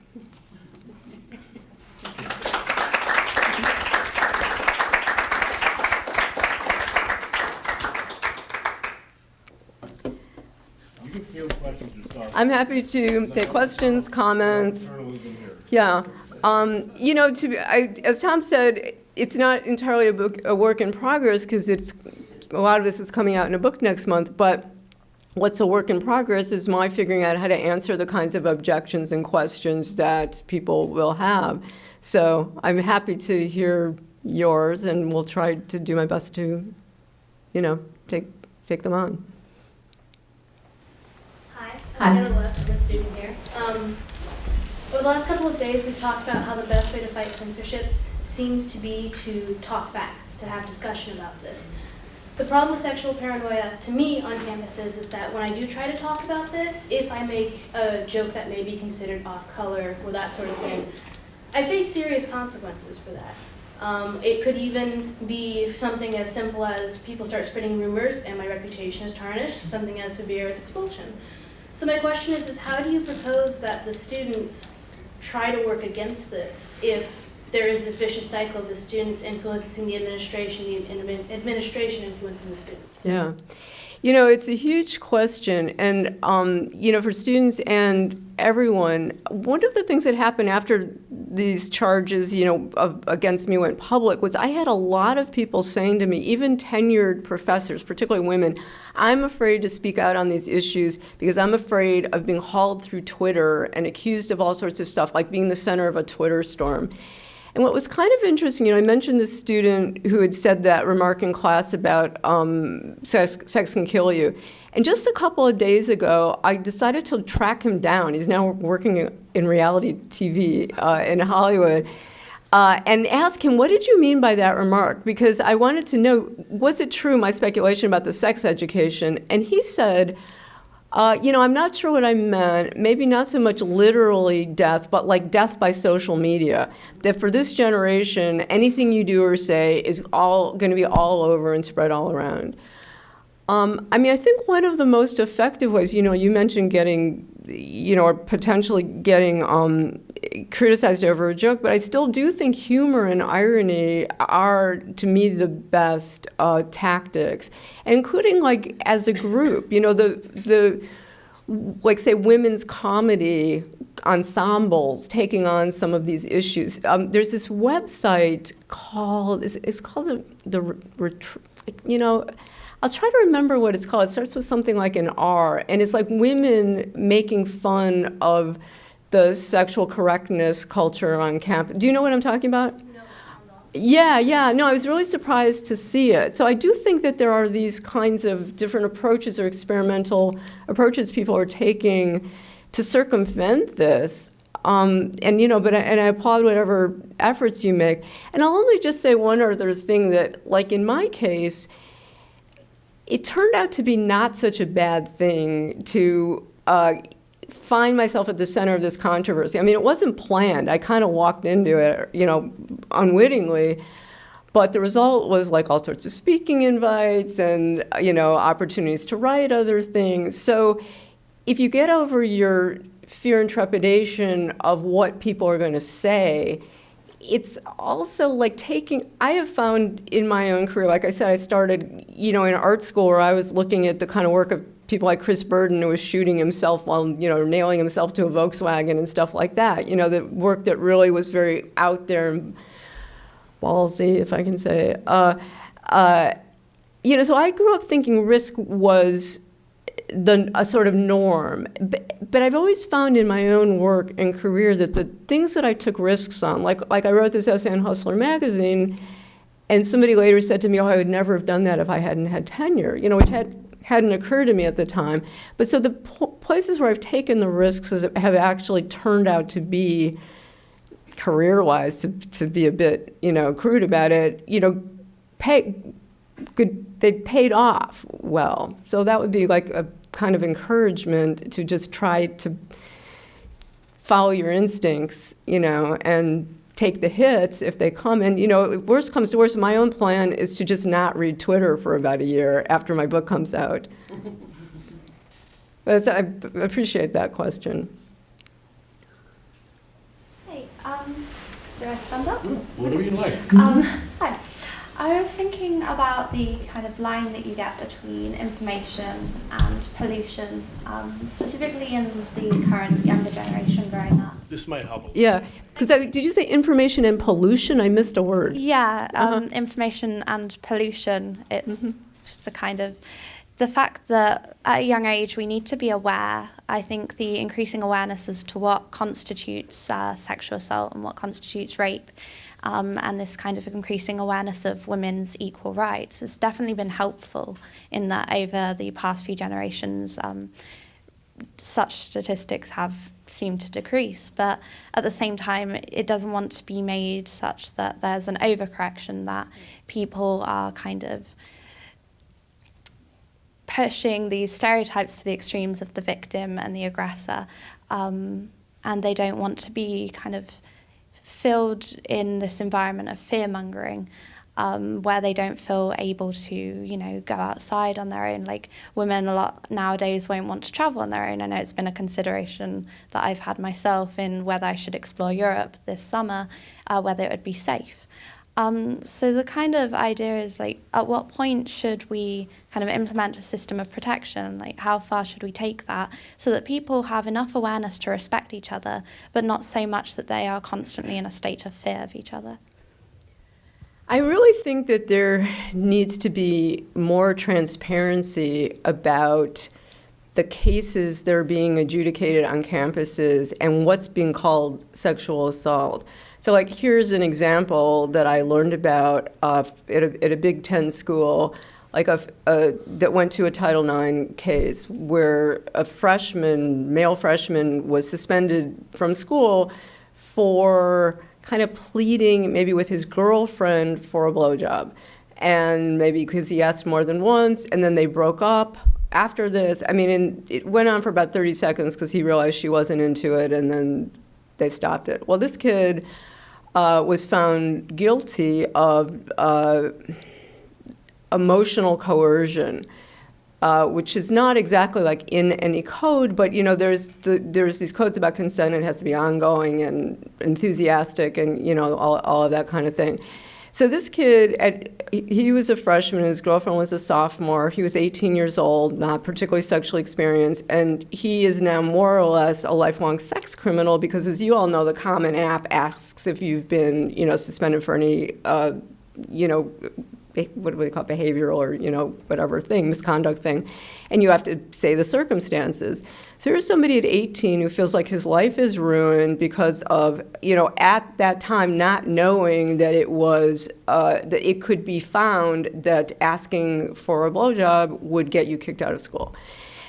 You can field questions yourself. I'm happy to take questions, comments. Yeah. You know, as Tom said, it's not entirely a work in progress because a lot of this is coming out in a book next month, but what's a work in progress is my figuring out how to answer the kinds of objections and questions that people will have. So I'm happy to hear yours, and we'll try to do my best to, take them on. Hi, I'm Laura, I'm a student here. Over the last couple of days, we've talked about how the best way to fight censorship seems to be to talk back, to have discussion about this. The problem with sexual paranoia, to me, on campuses is that when I do try to talk about this, if I make a joke that may be considered off-color or that sort of thing, I face serious consequences for that. It could even be something as simple as people start spreading rumors and my reputation is tarnished, something as severe as expulsion. So my question is how do you propose that the students try to work against this if there is this vicious cycle of the students influencing the administration influencing the students? Yeah. It's a huge question. And, for students and everyone, one of the things that happened after these charges, against me went public was I had a lot of people saying to me, even tenured professors, particularly women, I'm afraid to speak out on these issues because I'm afraid of being hauled through Twitter and accused of all sorts of stuff, like being the center of a Twitter storm. And what was kind of interesting, I mentioned this student who had said that remark in class about sex can kill you. And just a couple of days ago, I decided to track him down. He's now working in reality TV in Hollywood. And ask him, what did you mean by that remark? Because I wanted to know, was it true, my speculation about the sex education? And he said, I'm not sure what I meant, maybe not so much literally death, but like death by social media. That for this generation, anything you do or say is all going to be all over and spread all around. I think one of the most effective ways, you mentioned getting, or potentially getting criticized over a joke, but I still do think humor and irony are, to me, the best tactics, including like as a group, like say women's comedy ensembles taking on some of these issues. There's this website called, it's called I'll try to remember what it's called. It starts with something like an R, and it's like women making fun of the sexual correctness culture on campus. Do you know what I'm talking about? No, that sounds awesome. Yeah. No, I was really surprised to see it. So I do think that there are these kinds of different approaches or experimental approaches people are taking to circumvent this. And I applaud whatever efforts you make. And I'll only just say one other thing that, like in my case, it turned out to be not such a bad thing to find myself at the center of this controversy. It wasn't planned. I kind of walked into it, unwittingly. But the result was like all sorts of speaking invites and, opportunities to write other things. So if you get over your fear and trepidation of what people are going to say, it's also like I have found in my own career, like I said, I started, in art school where I was looking at the kind of work of people like Chris Burden, who was shooting himself while, nailing himself to a Volkswagen and stuff like that. The work that really was very out there and ballsy, if I can say. So I grew up thinking risk was a sort of norm. But I've always found in my own work and career that the things that I took risks on, like I wrote this essay on Hustler magazine, and somebody later said to me, I would never have done that if I hadn't had tenure, which hadn't occurred to me at the time. But so the places where I've taken the risks have actually turned out to be, career-wise, to be a bit, crude about it, they paid off well. So that would be like a kind of encouragement to just try to follow your instincts, and take the hits if they come. And, if worst comes to worst, my own plan is to just not read Twitter for about a year after my book comes out. But I appreciate that question. Hey, do I stand up? Whatever you like. Hi. I was thinking about the kind of line that you get between information and pollution, specifically in the current younger generation growing up. This might help. Yeah, because did you say information and pollution? I missed a word. Yeah, information and pollution. It's just a kind of the fact that at a young age we need to be aware. I think the increasing awareness as to what constitutes sexual assault and what constitutes rape, and this kind of increasing awareness of women's equal rights has definitely been helpful in that over the past few generations, such statistics have seemed to decrease. But at the same time, it doesn't want to be made such that there's an overcorrection, that people are kind of pushing these stereotypes to the extremes of the victim and the aggressor, and they don't want to be kind of filled in this environment of fear-mongering, where they don't feel able to, you know, go outside on their own. Like, women a lot nowadays won't want to travel on their own. I know it's been a consideration that I've had myself in whether I should explore Europe this summer, whether it would be safe. So the kind of idea is, like, at what point should we kind of implement a system of protection? Like, how far should we take that so that people have enough awareness to respect each other, but not so much that they are constantly in a state of fear of each other? I really think that there needs to be more transparency about the cases that are being adjudicated on campuses and what's being called sexual assault. So, like, here's an example that I learned about at a Big Ten school, like that went to a Title IX case where a male freshman was suspended from school for kind of pleading maybe with his girlfriend for a blowjob. And maybe because he asked more than once, and then they broke up after this. I mean, and it went on for about 30 seconds because he realized she wasn't into it, and then they stopped it. Well, this kid was found guilty of emotional coercion, which is not exactly like in any code, but, you know, there's these codes about consent. It has to be ongoing and enthusiastic, and, you know, all of that kind of thing. So this kid, he was a freshman, his girlfriend was a sophomore, he was 18 years old, not particularly sexually experienced, and he is now more or less a lifelong sex criminal because, as you all know, the Common App asks if you've been, you know, suspended for any, you know, what do they call it, behavioral or, you know, whatever thing, misconduct thing, and you have to say the circumstances. So here's somebody at 18 who feels like his life is ruined because of, you know, at that time not knowing that it was, that it could be found that asking for a blowjob would get you kicked out of school.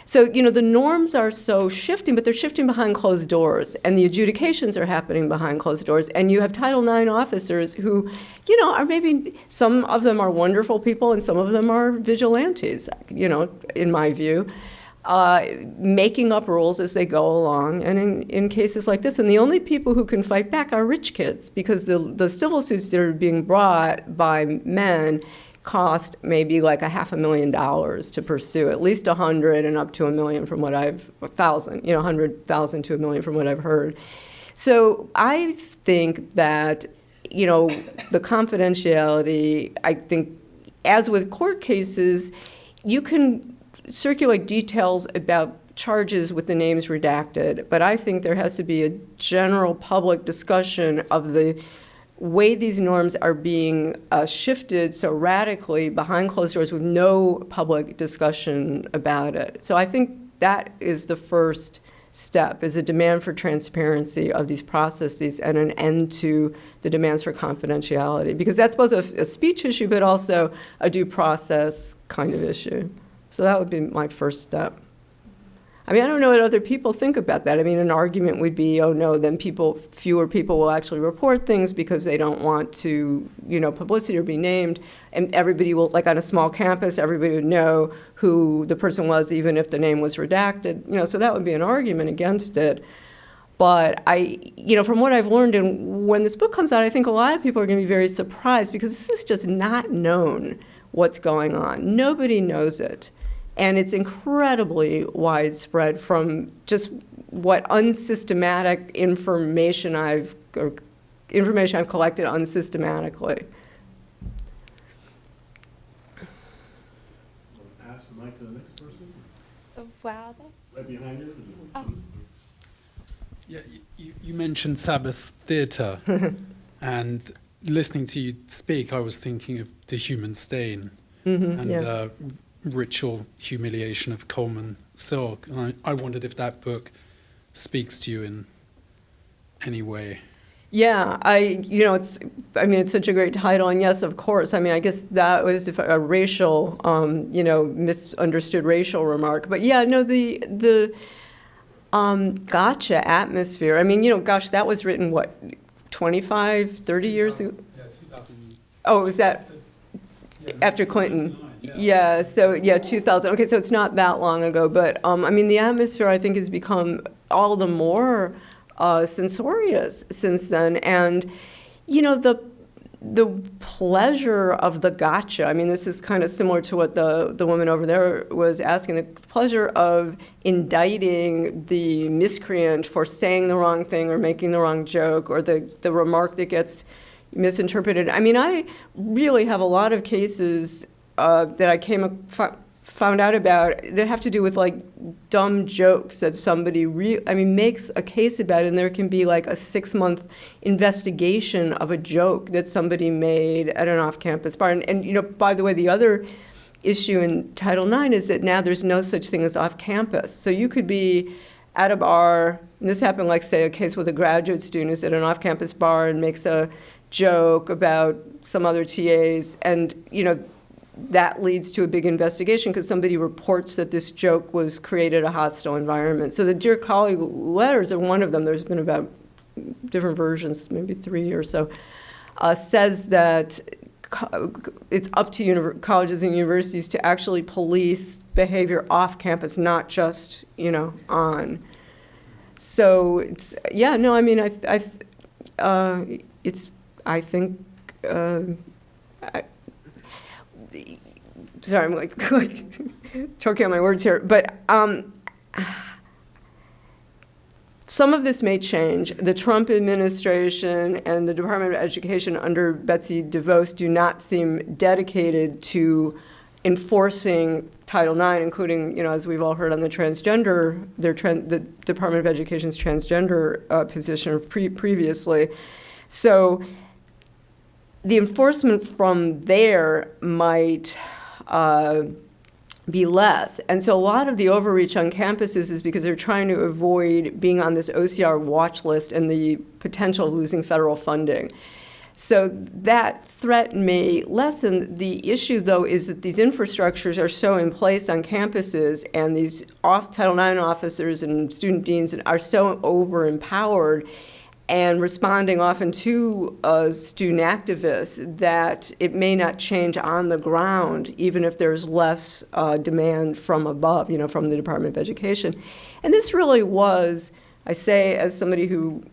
So, you know, the norms are so shifting, but they're shifting behind closed doors, and the adjudications are happening behind closed doors. And you have Title IX officers who, you know, are maybe, some of them are wonderful people and some of them are vigilantes, you know, in my view, making up rules as they go along. And in cases like this, and the only people who can fight back are rich kids, because the civil suits that are being brought by men cost maybe like $500,000 to pursue, at least 100 and up to $1 million from what I've, 1,000, you know, 100,000 to $1 million from what I've heard. So I think that, you know, the confidentiality, I think, as with court cases, you can circulate details about charges with the names redacted, but I think there has to be a general public discussion of the way these norms are being shifted so radically behind closed doors with no public discussion about it. So I think that is the first step, is a demand for transparency of these processes and an end to the demands for confidentiality, because that's both a speech issue but also a due process kind of issue. So that would be my first step. I mean, I don't know what other people think about that. I mean, an argument would be, oh no, then fewer people will actually report things because they don't want to, you know, publicity or be named. And everybody will, like on a small campus, everybody would know who the person was, even if the name was redacted. You know, so that would be an argument against it. But you know, from what I've learned, and when this book comes out, I think a lot of people are going to be very surprised, because this is just not known what's going on. Nobody knows it. And it's incredibly widespread, from just what unsystematic information I've collected unsystematically. Pass the mic to the next person. Where are they? Right behind you. Oh. Yeah, you mentioned Sabbath theatre, and listening to you speak, I was thinking of The Human Stain, and Yeah. ritual humiliation of Coleman Silk. And I wondered if that book speaks to you in any way. Yeah, it's such a great title, and yes, of course. I mean, I guess that was a racial, misunderstood racial remark. But yeah, no, the gotcha atmosphere. I mean, gosh, that was written, what, 25, 30 years ago? Yeah, 2000. Oh, was that after Clinton? Yeah, so yeah, 2000. Okay, so it's not that long ago, but I mean, the atmosphere, I think, has become all the more censorious since then, and the pleasure of the gotcha. I mean, this is kind of similar to what the woman over there was asking. The pleasure of indicting the miscreant for saying the wrong thing or making the wrong joke, or the remark that gets misinterpreted. I mean, I really have a lot of cases that I found out about that have to do with like dumb jokes that somebody makes a case about, and there can be like a 6-month investigation of a joke that somebody made at an off-campus bar. And by the way, the other issue in Title IX is that now there's no such thing as off-campus. So you could be at a bar, and this happened, like, say, a case with a graduate student who's at an off-campus bar and makes a joke about some other TAs, and that leads to a big investigation because somebody reports that this joke was created a hostile environment. So the Dear Colleague letters are one of them. There's been about different versions, maybe 3 or so, says that it's up to colleges and universities to actually police behavior off campus, not just, on. So it's, yeah, no, I mean, I think, sorry, I'm like choking on my words here, but some of this may change. The Trump administration and the Department of Education under Betsy DeVos do not seem dedicated to enforcing Title IX, including, as we've all heard on the transgender, the Department of Education's transgender position previously. So the enforcement from there might be less. And so a lot of the overreach on campuses is because they're trying to avoid being on this OCR watch list and the potential of losing federal funding. So that threat may lessen. The issue, though, is that these infrastructures are so in place on campuses, and these Title IX officers and student deans are so over-empowered and responding often to student activists that it may not change on the ground, even if there's less demand from above, from the Department of Education. And this really was, I say as somebody who,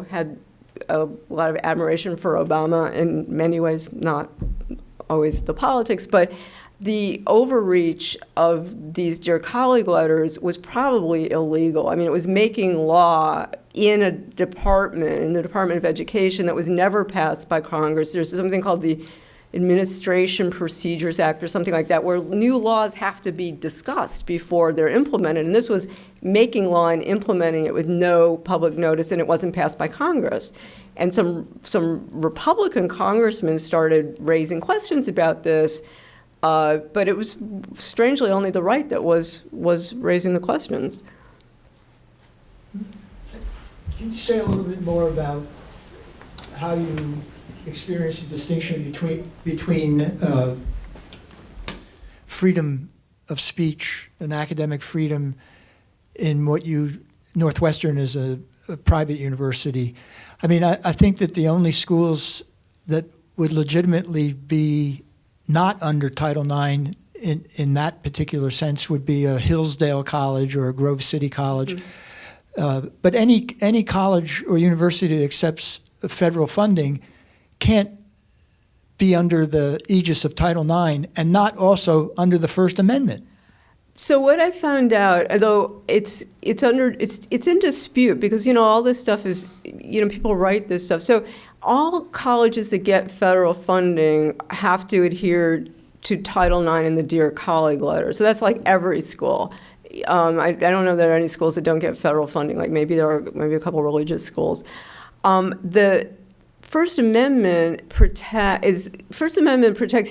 had a lot of admiration for Obama, in many ways, not always the politics, but the overreach of these Dear Colleague letters was probably illegal. I mean, it was making law in the Department of Education, that was never passed by Congress. There's something called the Administration Procedures Act or something like that, where new laws have to be discussed before they're implemented. And this was making law and implementing it with no public notice, and it wasn't passed by Congress. And some Republican congressmen started raising questions about this, but it was strangely only the right that was raising the questions. Can you say a little bit more about how you experience the distinction between freedom of speech and academic freedom in what Northwestern is a private university? I mean, I think that the only schools that would legitimately be not under Title IX in that particular sense would be a Hillsdale College or a Grove City College. Mm-hmm. But any college or university that accepts federal funding can't be under the aegis of Title IX and not also under the First Amendment. So what I found out, although it's in dispute because all this stuff is people write this stuff. So all colleges that get federal funding have to adhere to Title IX in the Dear Colleague letter. So that's like every school. I don't know that there are any schools that don't get federal funding. Like maybe there are a couple religious schools. The First Amendment protects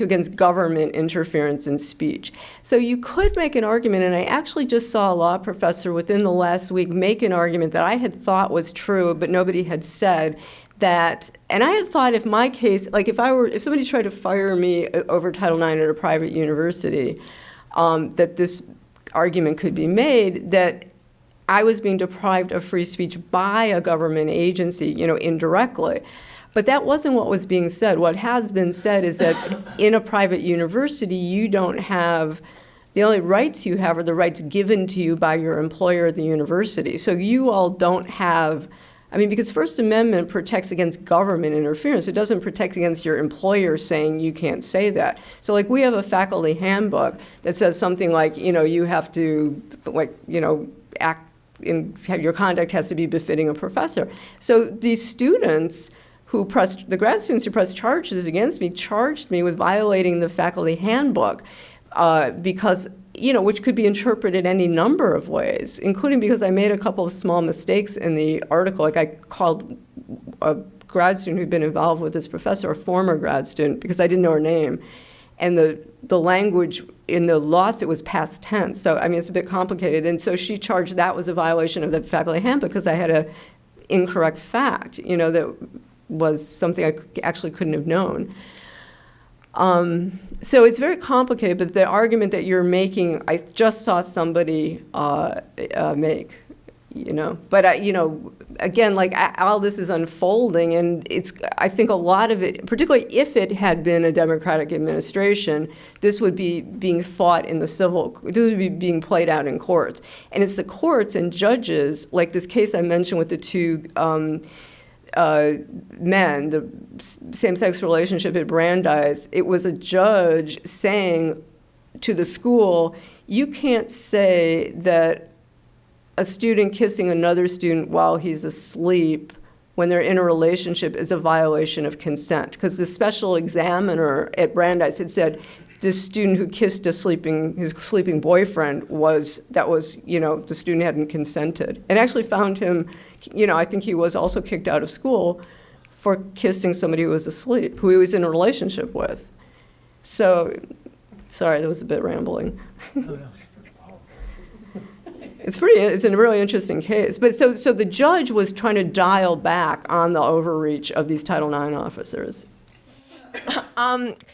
you against government interference in speech. So you could make an argument, and I actually just saw a law professor within the last week make an argument that I had thought was true, but nobody had said that. And I had thought if my case, like if somebody tried to fire me over Title IX at a private university, that this argument could be made that I was being deprived of free speech by a government agency, indirectly. But that wasn't what was being said. What has been said is that in a private university, you don't have, the only rights you have are the rights given to you by your employer at the university. So you all don't have, because First Amendment protects against government interference. It doesn't protect against your employer saying you can't say that. So like we have a faculty handbook that says something like, you have to, act in, your conduct has to be befitting a professor. So these students the grad students who pressed charges against me charged me with violating the faculty handbook because, which could be interpreted any number of ways, including because I made a couple of small mistakes in the article. Like I called a grad student who'd been involved with this professor, a former grad student, because I didn't know her name. And the language in the lawsuit was past tense. So, it's a bit complicated. And so she charged that was a violation of the faculty handbook because I had an incorrect fact, that was something I actually couldn't have known. So it's very complicated, but the argument that you're making, I just saw somebody make, But, again, like all this is unfolding, and I think a lot of it, particularly if it had been a Democratic administration, this would be being fought in this would be being played out in courts. And it's the courts and judges, like this case I mentioned with the two men, the same-sex relationship at Brandeis, it was a judge saying to the school, you can't say that a student kissing another student while he's asleep when they're in a relationship is a violation of consent. Because the special examiner at Brandeis had said this student who kissed his sleeping boyfriend the student hadn't consented. And actually found him, I think he was also kicked out of school for kissing somebody who was asleep, who he was in a relationship with. So, sorry, that was a bit rambling. Oh, no. It's a really interesting case. But so the judge was trying to dial back on the overreach of these Title IX officers.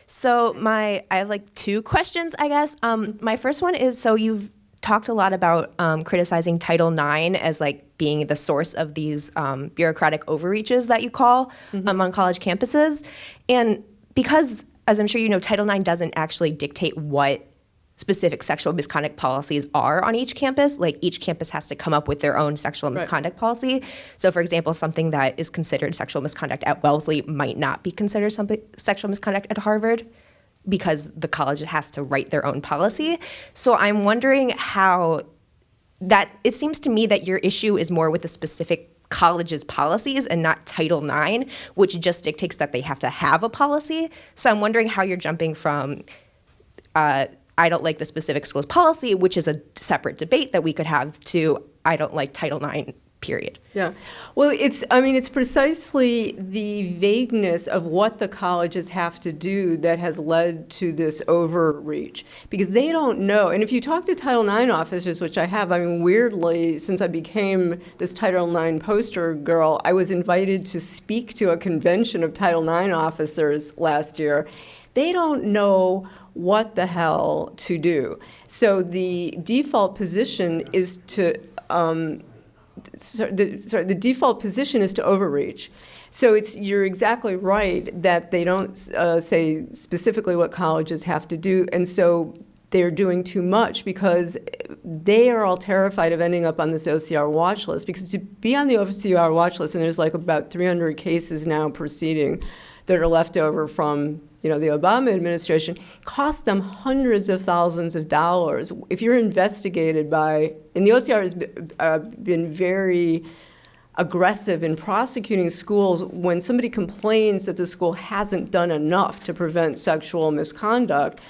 So I have like two questions, I guess. My first one is, so you've talked a lot about criticizing Title IX as like being the source of these bureaucratic overreaches that you call on college campuses. And because, as I'm sure you know, Title IX doesn't actually dictate what specific sexual misconduct policies are on each campus. Like each campus has to come up with their own sexual misconduct policy. So for example, something that is considered sexual misconduct at Wellesley might not be considered something sexual misconduct at Harvard because the college has to write their own policy. So I'm wondering how that, it seems to me that your issue is more with the specific college's policies and not Title IX, which just dictates that they have to have a policy. So I'm wondering how you're jumping from I don't like the specific school's policy, which is a separate debate that we could have, to I don't like Title IX, period. Yeah. Well, it's precisely the vagueness of what the colleges have to do that has led to this overreach, because they don't know. And if you talk to Title IX officers, which I have, weirdly, since I became this Title IX poster girl, I was invited to speak to a convention of Title IX officers last year. They don't know what the hell to do. So the default position is to the default position is to overreach. So you're exactly right that they don't say specifically what colleges have to do, and so they're doing too much because they are all terrified of ending up on this OCR watch list. Because to be on the OCR watch list, and there's like about 300 cases now proceeding that are left over from the Obama administration, cost them hundreds of thousands of dollars. If you're investigated and the OCR has been very aggressive in prosecuting schools when somebody complains that the school hasn't done enough to prevent sexual misconduct.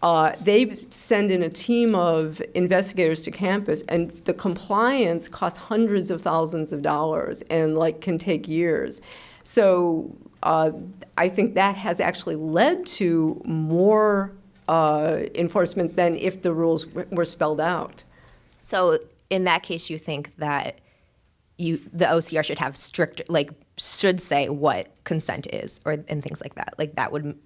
they send in a team of investigators to campus, and the compliance costs hundreds of thousands of dollars and like can take years. So I think that has actually led to more enforcement than if the rules were spelled out. So in that case, you think that the OCR should have strict, like, should say what consent is, or and things like that. Like that would,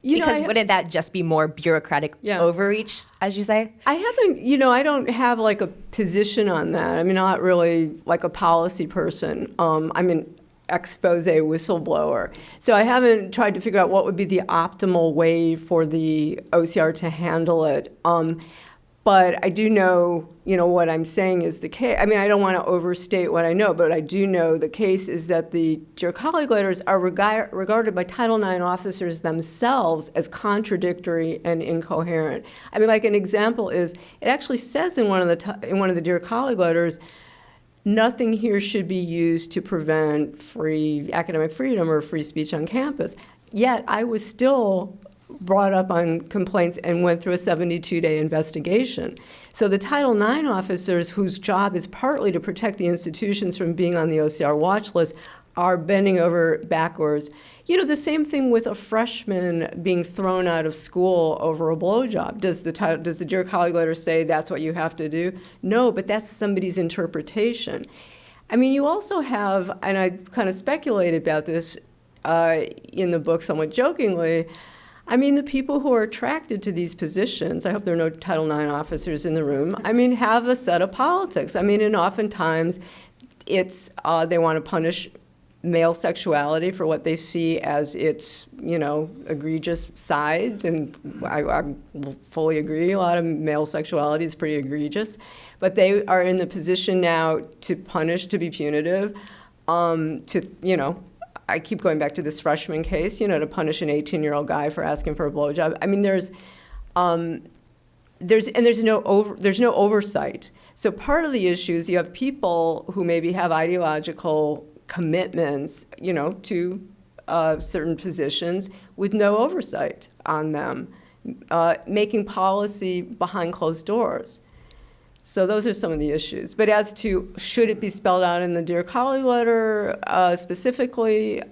because wouldn't that just be more bureaucratic overreach, as you say? I haven't, I don't have like a position on that. I mean, not really like a policy person. I'm an expose whistleblower. So I haven't tried to figure out what would be the optimal way for the OCR to handle it. But I do know, what I'm saying is the case. I mean, I don't want to overstate what I know, but I do know the case is that the Dear Colleague letters are regarded by Title IX officers themselves as contradictory and incoherent. I mean, like an example is, it actually says in one of the Dear Colleague letters, nothing here should be used to prevent free academic freedom or free speech on campus. Yet I was still brought up on complaints and went through a 72-day investigation. So the Title IX officers, whose job is partly to protect the institutions from being on the OCR watch list, are bending over backwards. The same thing with a freshman being thrown out of school over a blowjob. Does the Dear Colleague letter say that's what you have to do? No, but that's somebody's interpretation. I mean, you also have, and I kind of speculated about this in the book somewhat jokingly, I mean, the people who are attracted to these positions, I hope there are no Title IX officers in the room, I mean, have a set of politics. I mean, and oftentimes it's, they want to punish male sexuality for what they see as its, egregious side. And I fully agree, a lot of male sexuality is pretty egregious. But they are in the position now to punish, to be punitive, I keep going back to this freshman case, to punish an 18-year-old guy for asking for a blowjob. I mean, there's no oversight. So part of the issue is you have people who maybe have ideological commitments, to certain positions with no oversight on them, making policy behind closed doors. So those are some of the issues. But as to should it be spelled out in the Dear Colleague letter specifically,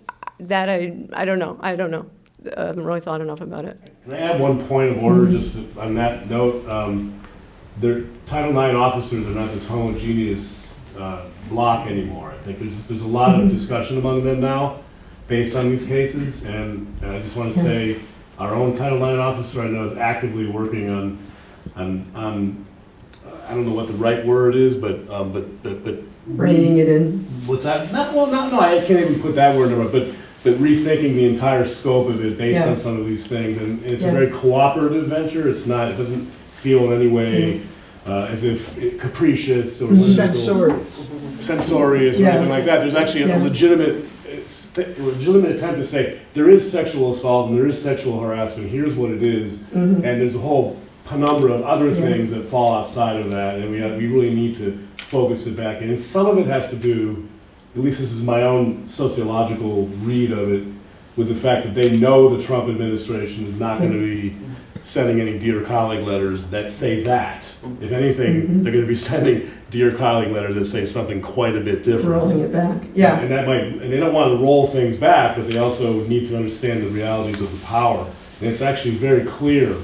that I don't know. I haven't really thought enough about it. Can I add one point of order just on that note? Their Title IX officers are not this homogeneous block anymore. I think there's a lot of discussion among them now based on these cases. And I just want to say our own Title IX officer I know is actively working on I don't know what the right word is, but Reining it in. What's that? No, I can't even put that word in it, but rethinking the entire scope of it based on some of these things, and it's a very cooperative venture. It doesn't feel in any way as if capricious or censorious or anything like that. There's actually a legitimate attempt to say there is sexual assault and there is sexual harassment. Here's what it is, and there's a whole penumbra of other things that fall outside of that, and we really need to focus it back in. And some of it has to do, at least this is my own sociological read of it, with the fact that they know the Trump administration is not going to be sending any Dear Colleague letters that say that. If anything, they're going to be sending Dear Colleague letters that say something quite a bit different. Rolling it back. Yeah. And they don't want to roll things back, but they also need to understand the realities of the power. And it's actually very clear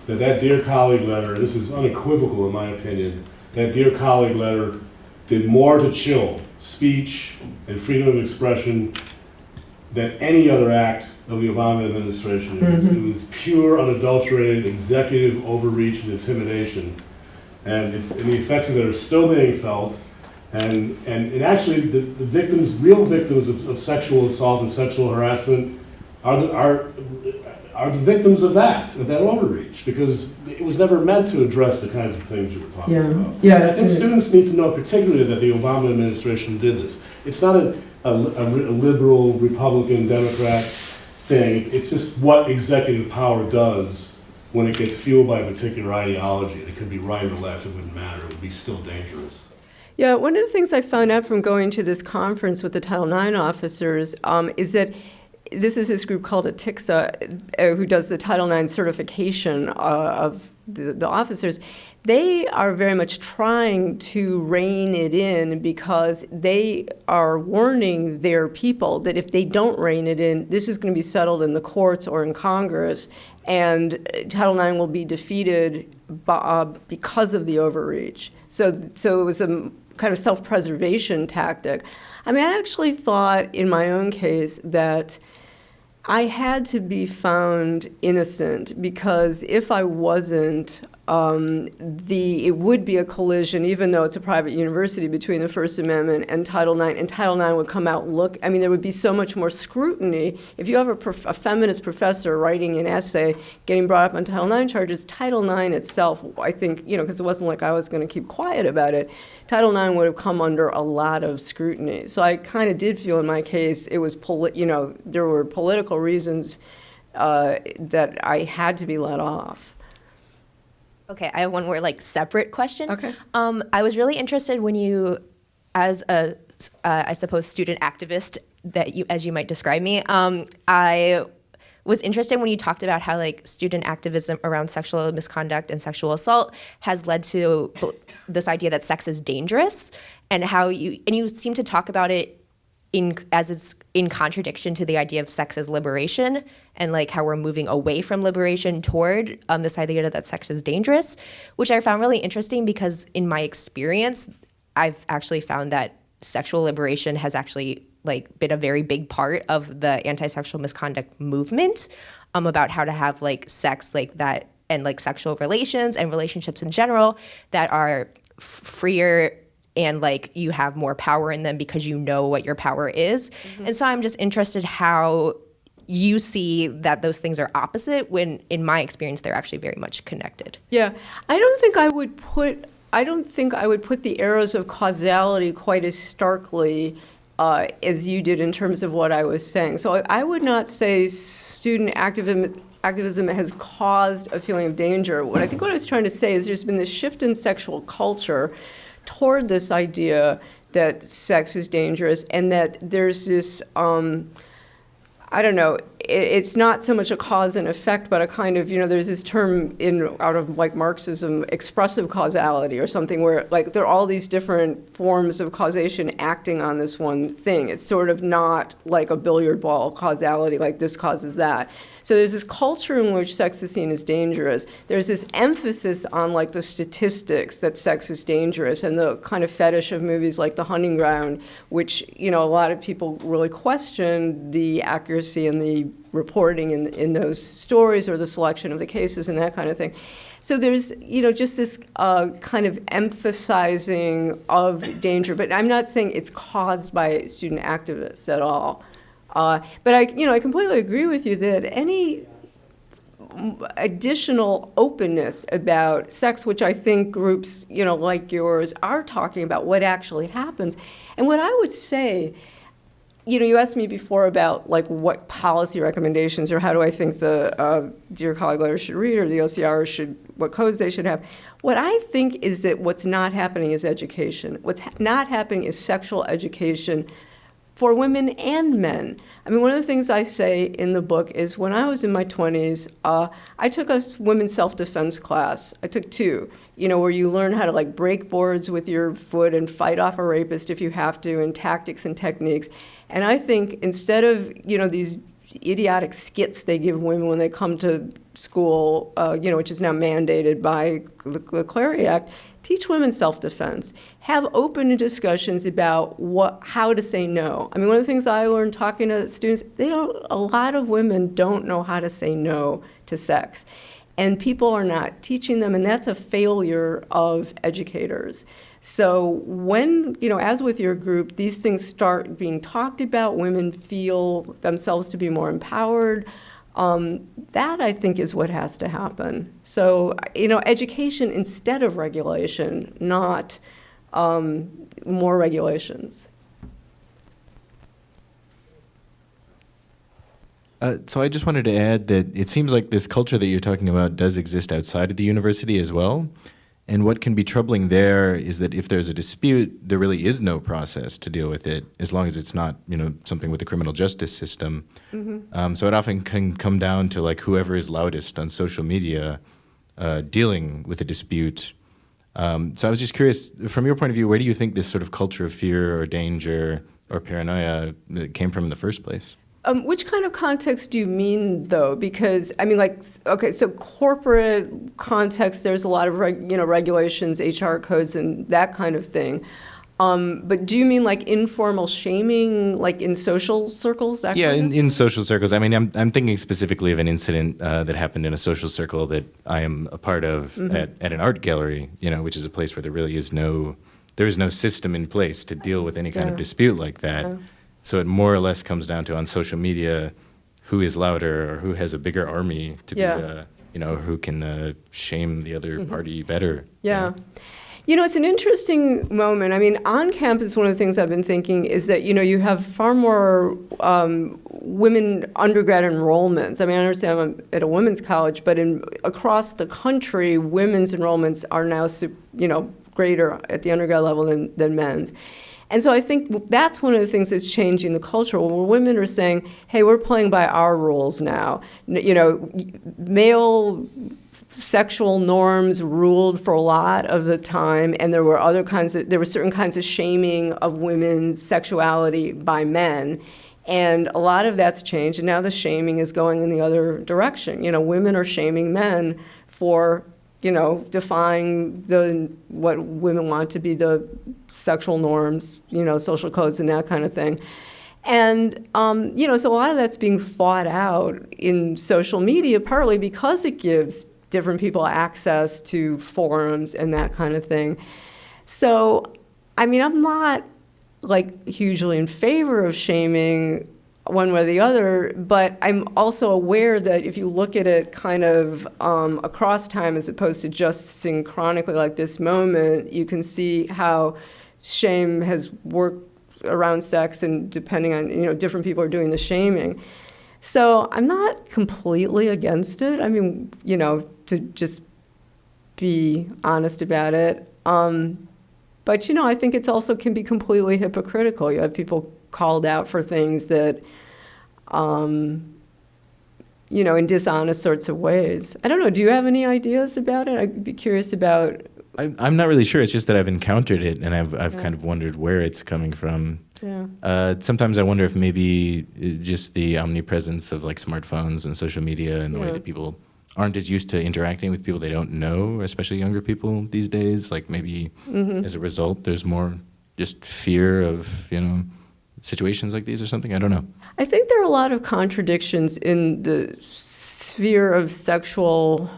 that Dear Colleague letter, this is unequivocal in my opinion, that Dear Colleague letter did more to chill speech and freedom of expression than any other act of the Obama administration. It was pure, unadulterated executive overreach and intimidation. And the effects of it are still being felt. And actually, the victims, real victims of sexual assault and sexual harassment are the victims of that overreach, because it was never meant to address the kinds of things you were talking about. Yeah, I think students need to know particularly that the Obama administration did this. It's not a liberal, Republican, Democrat thing. It's just what executive power does when it gets fueled by a particular ideology. It could be right or left, it wouldn't matter. It would be still dangerous. Yeah, one of the things I found out from going to this conference with the Title IX officers is that this is this group called ATICSA, who does the Title IX certification of the officers. They are very much trying to rein it in because they are warning their people that if they don't rein it in, this is going to be settled in the courts or in Congress, and Title IX will be defeated because of the overreach. So it was a kind of self-preservation tactic. I mean, I actually thought in my own case that I had to be found innocent, because if I wasn't, it would be a collision, even though it's a private university, between the First Amendment and Title IX. And Title IX would come out there would be so much more scrutiny. If you have a feminist professor writing an essay, getting brought up on Title IX charges, Title IX itself, I think, because it wasn't like I was going to keep quiet about it, Title IX would have come under a lot of scrutiny. So I kind of did feel in my case it was, there were political reasons that I had to be let off. Okay, I have one more separate question. Okay. I was really interested when you, as a, I suppose, student activist, as you might describe me, I was interested when you talked about how student activism around sexual misconduct and sexual assault has led to this idea that sex is dangerous, and how you seem to talk about it as it's in contradiction to the idea of sex as liberation, and how we're moving away from liberation toward this idea that sex is dangerous, which I found really interesting because in my experience, I've actually found that sexual liberation has actually been a very big part of the anti-sexual misconduct movement, about how to have sex that, and sexual relations and relationships in general that are freer, and you have more power in them because you know what your power is. Mm-hmm. And so I'm just interested how you see that those things are opposite, when in my experience they're actually very much connected. Yeah, I don't think I would put the arrows of causality quite as starkly as you did in terms of what I was saying. So I would not say student activism has caused a feeling of danger. What I was trying to say is there's been this shift in sexual culture toward this idea that sex is dangerous, and that there's this, it's not so much a cause and effect, but a kind of, there's this term out of Marxism, expressive causality or something, where there are all these different forms of causation acting on this one thing. It's sort of not like a billiard ball causality, like this causes that. So there's this culture in which sex is seen as dangerous. There's this emphasis on the statistics that sex is dangerous, and the kind of fetish of movies like The Hunting Ground, which, a lot of people really question the accuracy and the reporting in those stories, or the selection of the cases and that kind of thing. So there's, just this kind of emphasizing of danger, but I'm not saying it's caused by student activists at all. But I completely agree with you that any additional openness about sex, which I think groups, like yours are talking about what actually happens. And what I would say, you asked me before about what policy recommendations, or how do I think the Dear Colleague letter should read, or the OCR what codes they should have. What I think is that what's not happening is education. What's not happening is sexual education for women and men. I mean, one of the things I say in the book is when I was in my 20s, I took a women's self-defense class. I took 2, where you learn how to break boards with your foot and fight off a rapist if you have to, and tactics and techniques. And I think instead of, these idiotic skits they give women when they come to school, which is now mandated by the Clery Act, teach women self-defense. Have open discussions about how to say no. I mean, one of the things I learned talking to students, a lot of women don't know how to say no to sex. And people are not teaching them, and that's a failure of educators. So when, as with your group, these things start being talked about, women feel themselves to be more empowered, that I think is what has to happen. So, education instead of regulation, not more regulations. So I just wanted to add that it seems like this culture that you're talking about does exist outside of the university as well. And what can be troubling there is that if there's a dispute, there really is no process to deal with it, as long as it's not, something with the criminal justice system. So it often can come down to like whoever is loudest on social media dealing with a dispute. So I was just curious, from your point of view, where do you think this sort of culture of fear or danger or paranoia came from in the first place? Which kind of context do you mean, though? Because, I mean, okay, so corporate context, there's a lot of, regulations, HR codes, and that kind of thing. But do you mean like informal shaming, like in social circles? That Yeah, kind of? in social circles. I mean, I'm thinking specifically of an incident that happened in a social circle that I am a part of at an art gallery, which is a place where there is no system in place to deal with any kind of dispute like that. So it more or less comes down to, on social media, who is louder or who has a bigger army to be, who can shame the other party better. Yeah. It's an interesting moment. I mean, on campus, one of the things I've been thinking is that, you have far more women undergrad enrollments. I mean, I understand I'm at a women's college, but across the country, women's enrollments are now, greater at the undergrad level than men's. And so I think that's one of the things that's changing the culture, where women are saying, hey, we're playing by our rules now. Male sexual norms ruled for a lot of the time, and there were certain kinds of shaming of women's sexuality by men. And a lot of that's changed, and now the shaming is going in the other direction. Women are shaming men for, defying what women want to be the sexual norms, social codes and that kind of thing. And, so a lot of that's being fought out in social media, partly because it gives different people access to forums and that kind of thing. So, I mean, I'm not hugely in favor of shaming one way or the other, but I'm also aware that if you look at it kind of across time as opposed to just synchronically like this moment, you can see how shame has worked around sex, and depending on, different people are doing the shaming. So I'm not completely against it. I mean, to just be honest about it. But, I think it's also can be completely hypocritical. You have people called out for things that, in dishonest sorts of ways. I don't know. Do you have any ideas about it? I'd be curious about. I'm not really sure. It's just that I've encountered it, and I've kind of wondered where it's coming from. Yeah. Sometimes I wonder if maybe just the omnipresence of smartphones and social media and the way that people aren't as used to interacting with people they don't know, especially younger people these days. Maybe as a result, there's more just fear of, situations like these or something. I don't know. I think there are a lot of contradictions in the sphere of sexual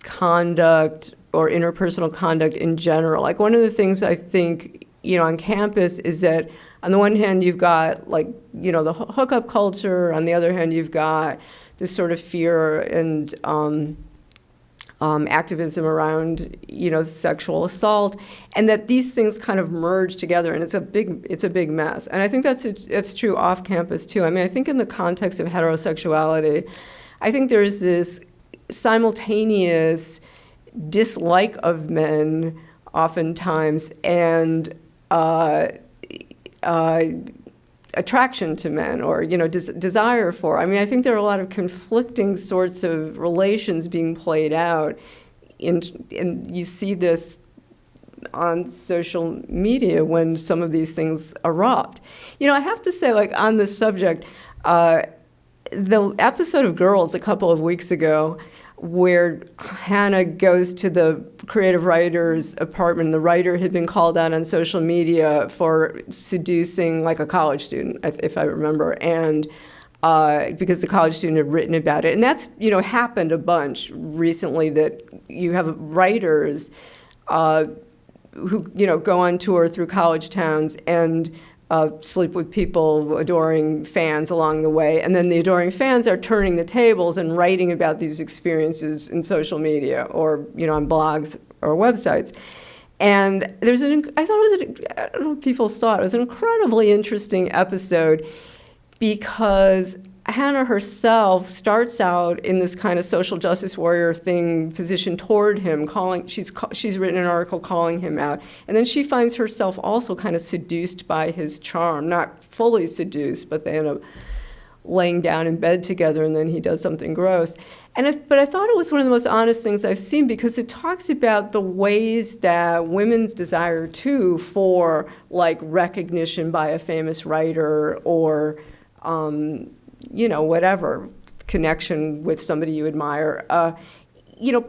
conduct or interpersonal conduct in general. One of the things I think, on campus is that on the one hand, you've got the hookup culture. On the other hand, you've got this sort of fear and activism around, sexual assault, and that these things kind of merge together, and it's a big mess. And I think that's true off campus too. I mean, I think in the context of heterosexuality, I think there's this simultaneous dislike of men oftentimes and attraction to men, or desire for. I mean, I think there are a lot of conflicting sorts of relations being played out, and you see this on social media when some of these things erupt. I have to say, on this subject, the episode of Girls a couple of weeks ago, where Hannah goes to the creative writer's apartment. The writer had been called out on social media for seducing a college student, if I remember, and because the college student had written about it. And that's, happened a bunch recently, that you have writers who, go on tour through college towns and sleep with people, adoring fans along the way. And then the adoring fans are turning the tables and writing about these experiences in social media or, on blogs or websites. And I thought I don't know if people saw it, it was an incredibly interesting episode because Hannah herself starts out in this kind of social justice warrior thing position toward him, she's written an article calling him out. And then she finds herself also kind of seduced by his charm, not fully seduced, but they end up laying down in bed together, and then he does something gross. But I thought it was one of the most honest things I've seen, because it talks about the ways that women's desire too for like recognition by a famous writer or whatever connection with somebody you admire,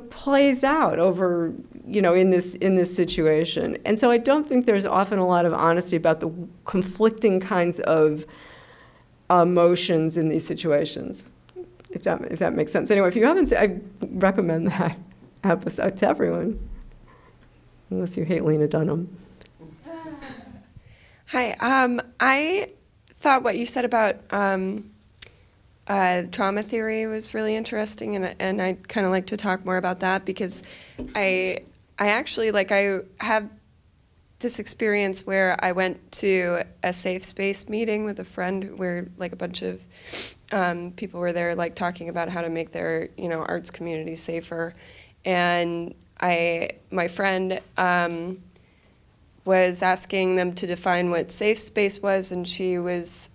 plays out over, in this situation. And so I don't think there's often a lot of honesty about the conflicting kinds of emotions in these situations, if that makes sense. Anyway, if you haven't seen, I recommend that episode to everyone, unless you hate Lena Dunham. Hi. I thought what you said about trauma theory was really interesting, and I'd kind of like to talk more about that, because I actually, I have this experience where I went to a safe space meeting with a friend where a bunch of people were there talking about how to make their arts community safer, and my friend was asking them to define what safe space was, and she was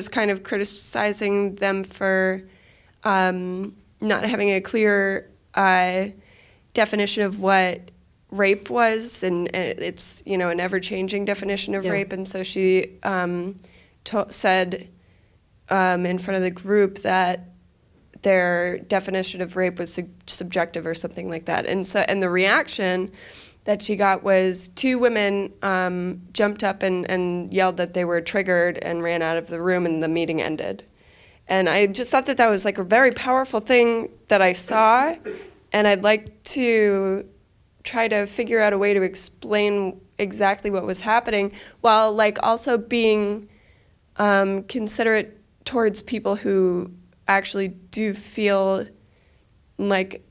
kind of criticizing them for not having a clear definition of what rape was, and it's an ever-changing definition of rape, and so she said in front of the group that their definition of rape was subjective or something like that, and the reaction that she got was two women jumped up and yelled that they were triggered and ran out of the room, and the meeting ended. And I just thought that was a very powerful thing that I saw, and I'd like to try to figure out a way to explain exactly what was happening, while also being considerate towards people who actually do feel like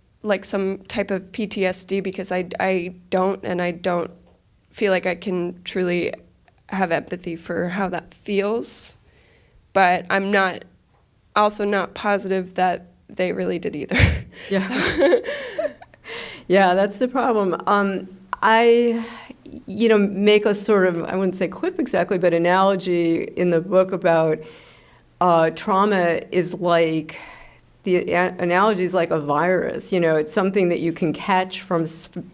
some type of PTSD, because I don't, and I don't feel like I can truly have empathy for how that feels, but I'm also not positive that they really did either. Yeah. Yeah, that's the problem. I make a sort of, I wouldn't say quip exactly, but analogy in the book about trauma is the analogy is like a virus. It's something that you can catch from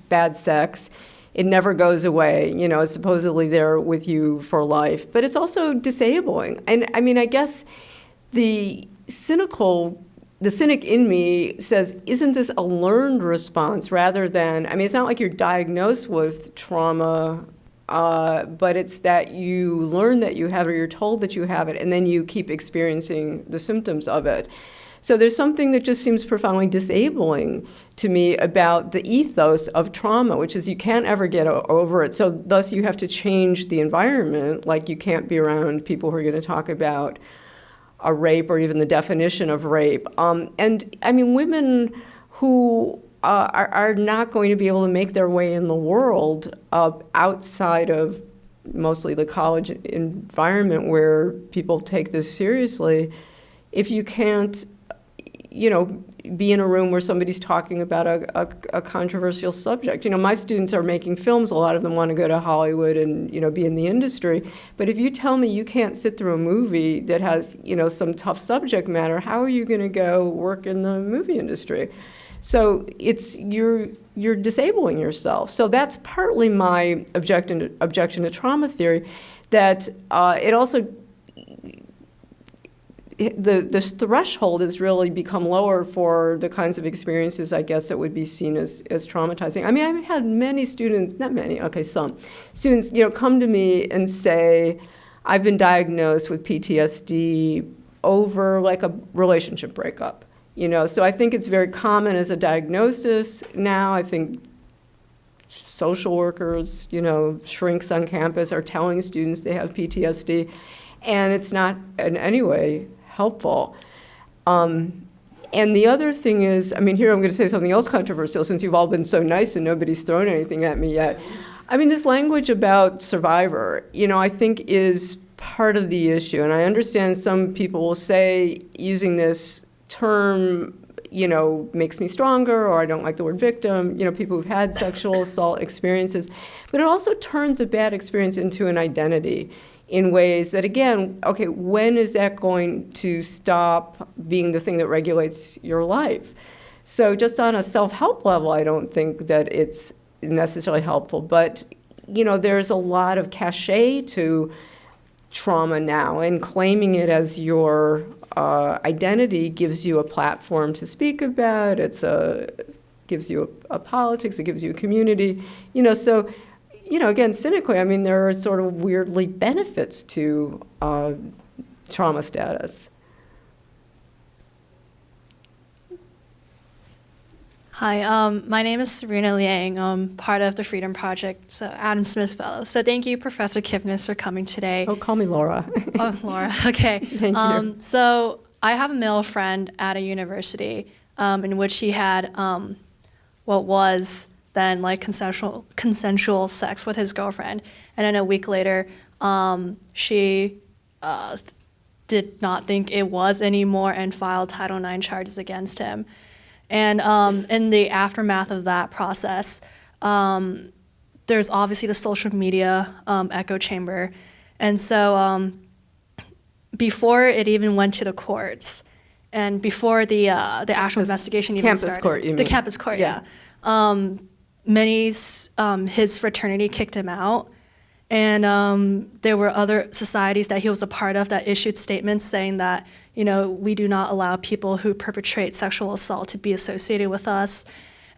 bad sex. It never goes away. It's supposedly there with you for life, but it's also disabling. And I mean, I guess the cynic in me says, isn't this a learned response rather than, it's not like you're diagnosed with trauma, but it's that you learn that you have it, or you're told that you have it, and then you keep experiencing the symptoms of it. So there's something that just seems profoundly disabling to me about the ethos of trauma, which is you can't ever get over it. So thus you have to change the environment, you can't be around people who are going to talk about a rape or even the definition of rape. And women who are not going to be able to make their way in the world outside of mostly the college environment where people take this seriously, if you can't, be in a room where somebody's talking about a controversial subject. My students are making films. A lot of them want to go to Hollywood and, be in the industry. But if you tell me you can't sit through a movie that has, some tough subject matter, how are you going to go work in the movie industry? So you're disabling yourself. So that's partly my objection to trauma theory, that it also, the threshold has really become lower for the kinds of experiences, I guess, that would be seen as traumatizing. I've had many students, not many, okay, some students, come to me and say, I've been diagnosed with PTSD over a relationship breakup. So I think it's very common as a diagnosis now. I think social workers, shrinks on campus are telling students they have PTSD, and it's not in any way helpful. And the other thing is, here I'm going to say something else controversial, since you've all been so nice and nobody's thrown anything at me yet. This language about survivor, I think is part of the issue. And I understand some people will say using this term, makes me stronger, or I don't like the word victim, people who've had sexual assault experiences. But it also turns a bad experience into an identity in ways that, again, okay, when is that going to stop being the thing that regulates your life? So just on a self-help level, I don't think that it's necessarily helpful. But, there's a lot of cachet to trauma now, and claiming it as your identity gives you a platform to speak about. Gives you a politics. It gives you a community. So, again, cynically, I mean, there are sort of weirdly benefits to trauma status. Hi, my name is Serena Liang. I'm part of the Freedom Project, so Adam Smith Fellow. So thank you, Professor Kipnis, for coming today. Oh, call me Laura. Oh, Laura, okay. Thank you. So I have a male friend at a university in which he had what was then like consensual sex with his girlfriend. And then a week later, she did not think it was anymore and filed Title IX charges against him. And in the aftermath of that process, there's obviously the social media echo chamber. And so before it even went to the courts, and before the actual investigation even started. Campus court, you mean. The campus court, yeah. His fraternity kicked him out. And there were other societies that he was a part of that issued statements saying that, we do not allow people who perpetrate sexual assault to be associated with us,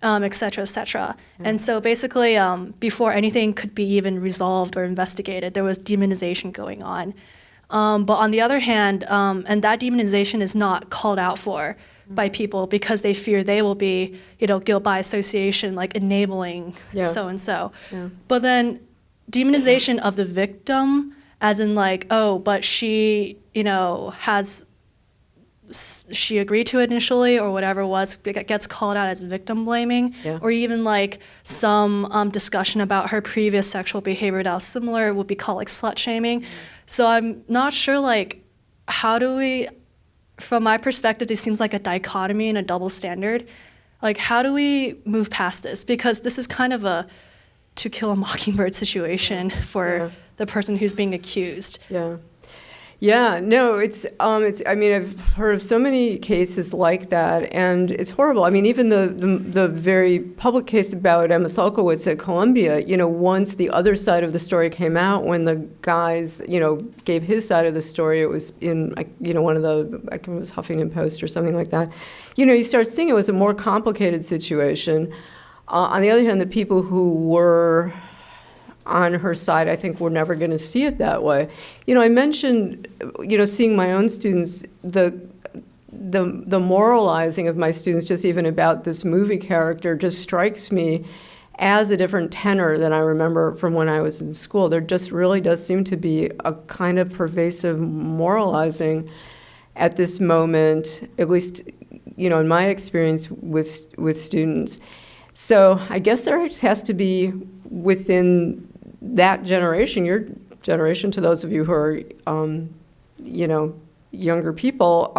et cetera, et cetera. And so basically, before anything could be even resolved or investigated, there was demonization going on. But on the other hand, and that demonization is not called out for by people because they fear they will be, guilt by association, like enabling so-and-so. Yeah. But then demonization of the victim, as in like, oh, but she, she agreed to it initially or whatever it was, it gets called out as victim blaming, or even like some discussion about her previous sexual behavior that was similar would be called like slut shaming. So I'm not sure, like, how do we, from my perspective, this seems like a dichotomy and a double standard. Like, how do we move past this? Because this is kind of a To Kill a Mockingbird situation for the person who's being accused. Yeah, no, it's, I mean, I've heard of so many cases like that, and it's horrible. I mean, even the very public case about Emma Sulkowicz at Columbia, once the other side of the story came out, when the guys, gave his side of the story, it was in, one of the, I think it was Huffington Post or something like that, you start seeing it was a more complicated situation. On the other hand, the people who were on her side, I think we're never going to see it that way. I mentioned, seeing my own students, the moralizing of my students, just even about this movie character, just strikes me as a different tenor than I remember from when I was in school. There just really does seem to be a kind of pervasive moralizing at this moment, at least, in my experience with students. So I guess there just has to be within that generation, your generation, to those of you who are, younger people,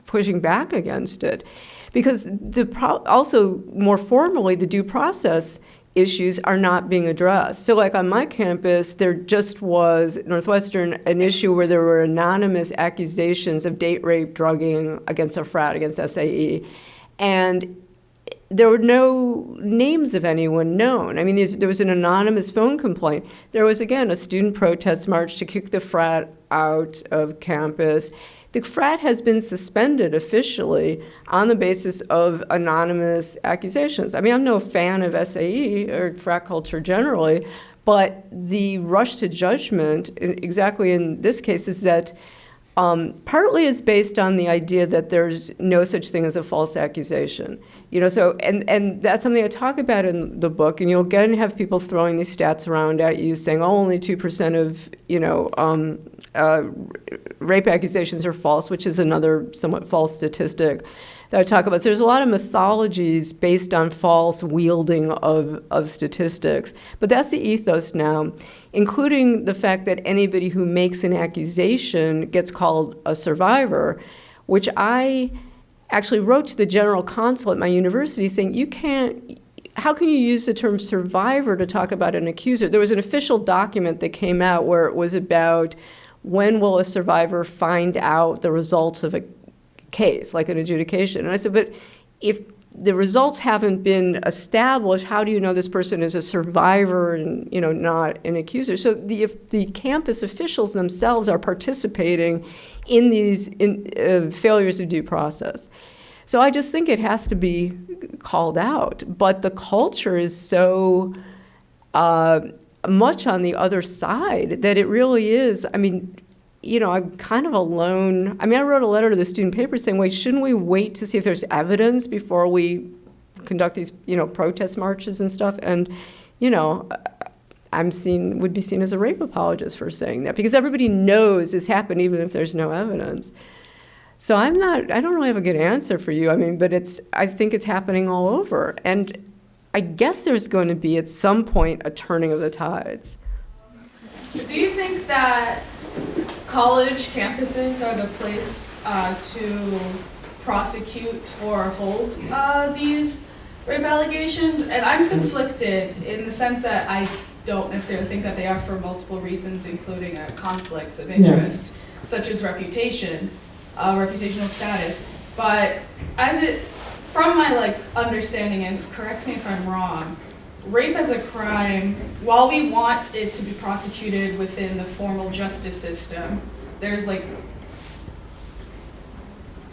pushing back against it. Because also, more formally, the due process issues are not being addressed. So like on my campus, there just was, at Northwestern, an issue where there were anonymous accusations of date rape, drugging against a frat, against SAE. And there were no names of anyone known. I mean, there was an anonymous phone complaint. There was, again, a student protest march to kick the frat out of campus. The frat has been suspended officially on the basis of anonymous accusations. I mean, I'm no fan of SAE or frat culture generally, but the rush to judgment, exactly in this case, is that partly is based on the idea that there's no such thing as a false accusation. So, and that's something I talk about in the book, and you'll again have people throwing these stats around at you saying, oh, only 2% of, rape accusations are false, which is another somewhat false statistic that I talk about. So there's a lot of mythologies based on false wielding of statistics, but that's the ethos now, including the fact that anybody who makes an accusation gets called a survivor, which I actually wrote to the general counsel at my university saying, how can you use the term survivor to talk about an accuser? There was an official document that came out where it was about when will a survivor find out the results of a case, like an adjudication. And I said, but if the results haven't been established, how do you know this person is a survivor and not an accuser? So if the campus officials themselves are participating in these failures of due process. So I just think it has to be called out. But the culture is so much on the other side that it really is. I mean, I'm kind of alone. I mean, I wrote a letter to the student paper saying, wait, shouldn't we wait to see if there's evidence before we conduct these, protest marches and stuff? And, would be seen as a rape apologist for saying that, because everybody knows this happened even if there's no evidence. So I don't really have a good answer for you. I mean, but I think it's happening all over. And I guess there's going to be at some point a turning of the tides. Do you think that college campuses are the place to prosecute or hold these rape allegations? And I'm conflicted in the sense that I don't necessarily think that they are for multiple reasons, including conflicts of interest, such as reputation, reputational status. But from my understanding, and correct me if I'm wrong, rape as a crime, while we want it to be prosecuted within the formal justice system, there's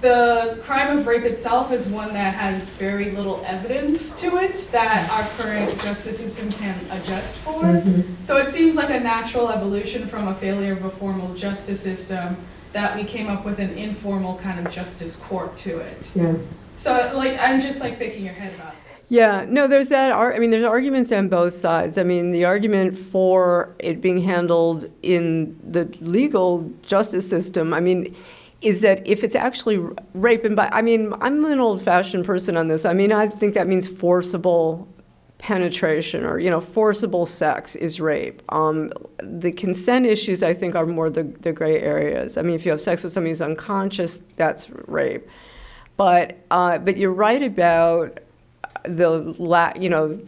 the crime of rape itself is one that has very little evidence to it that our current justice system can adjust for. Mm-hmm. So it seems like a natural evolution from a failure of a formal justice system that we came up with an informal kind of justice court to it. Yeah. So I'm just picking your head about this. Yeah, no, there's that. There's arguments on both sides. I mean, the argument for it being handled in the legal justice system, is that if it's actually rape, and I'm an old-fashioned person on this. I think that means forcible penetration or, forcible sex is rape. The consent issues, I think, are more the gray areas. If you have sex with somebody who's unconscious, that's rape. But you're right about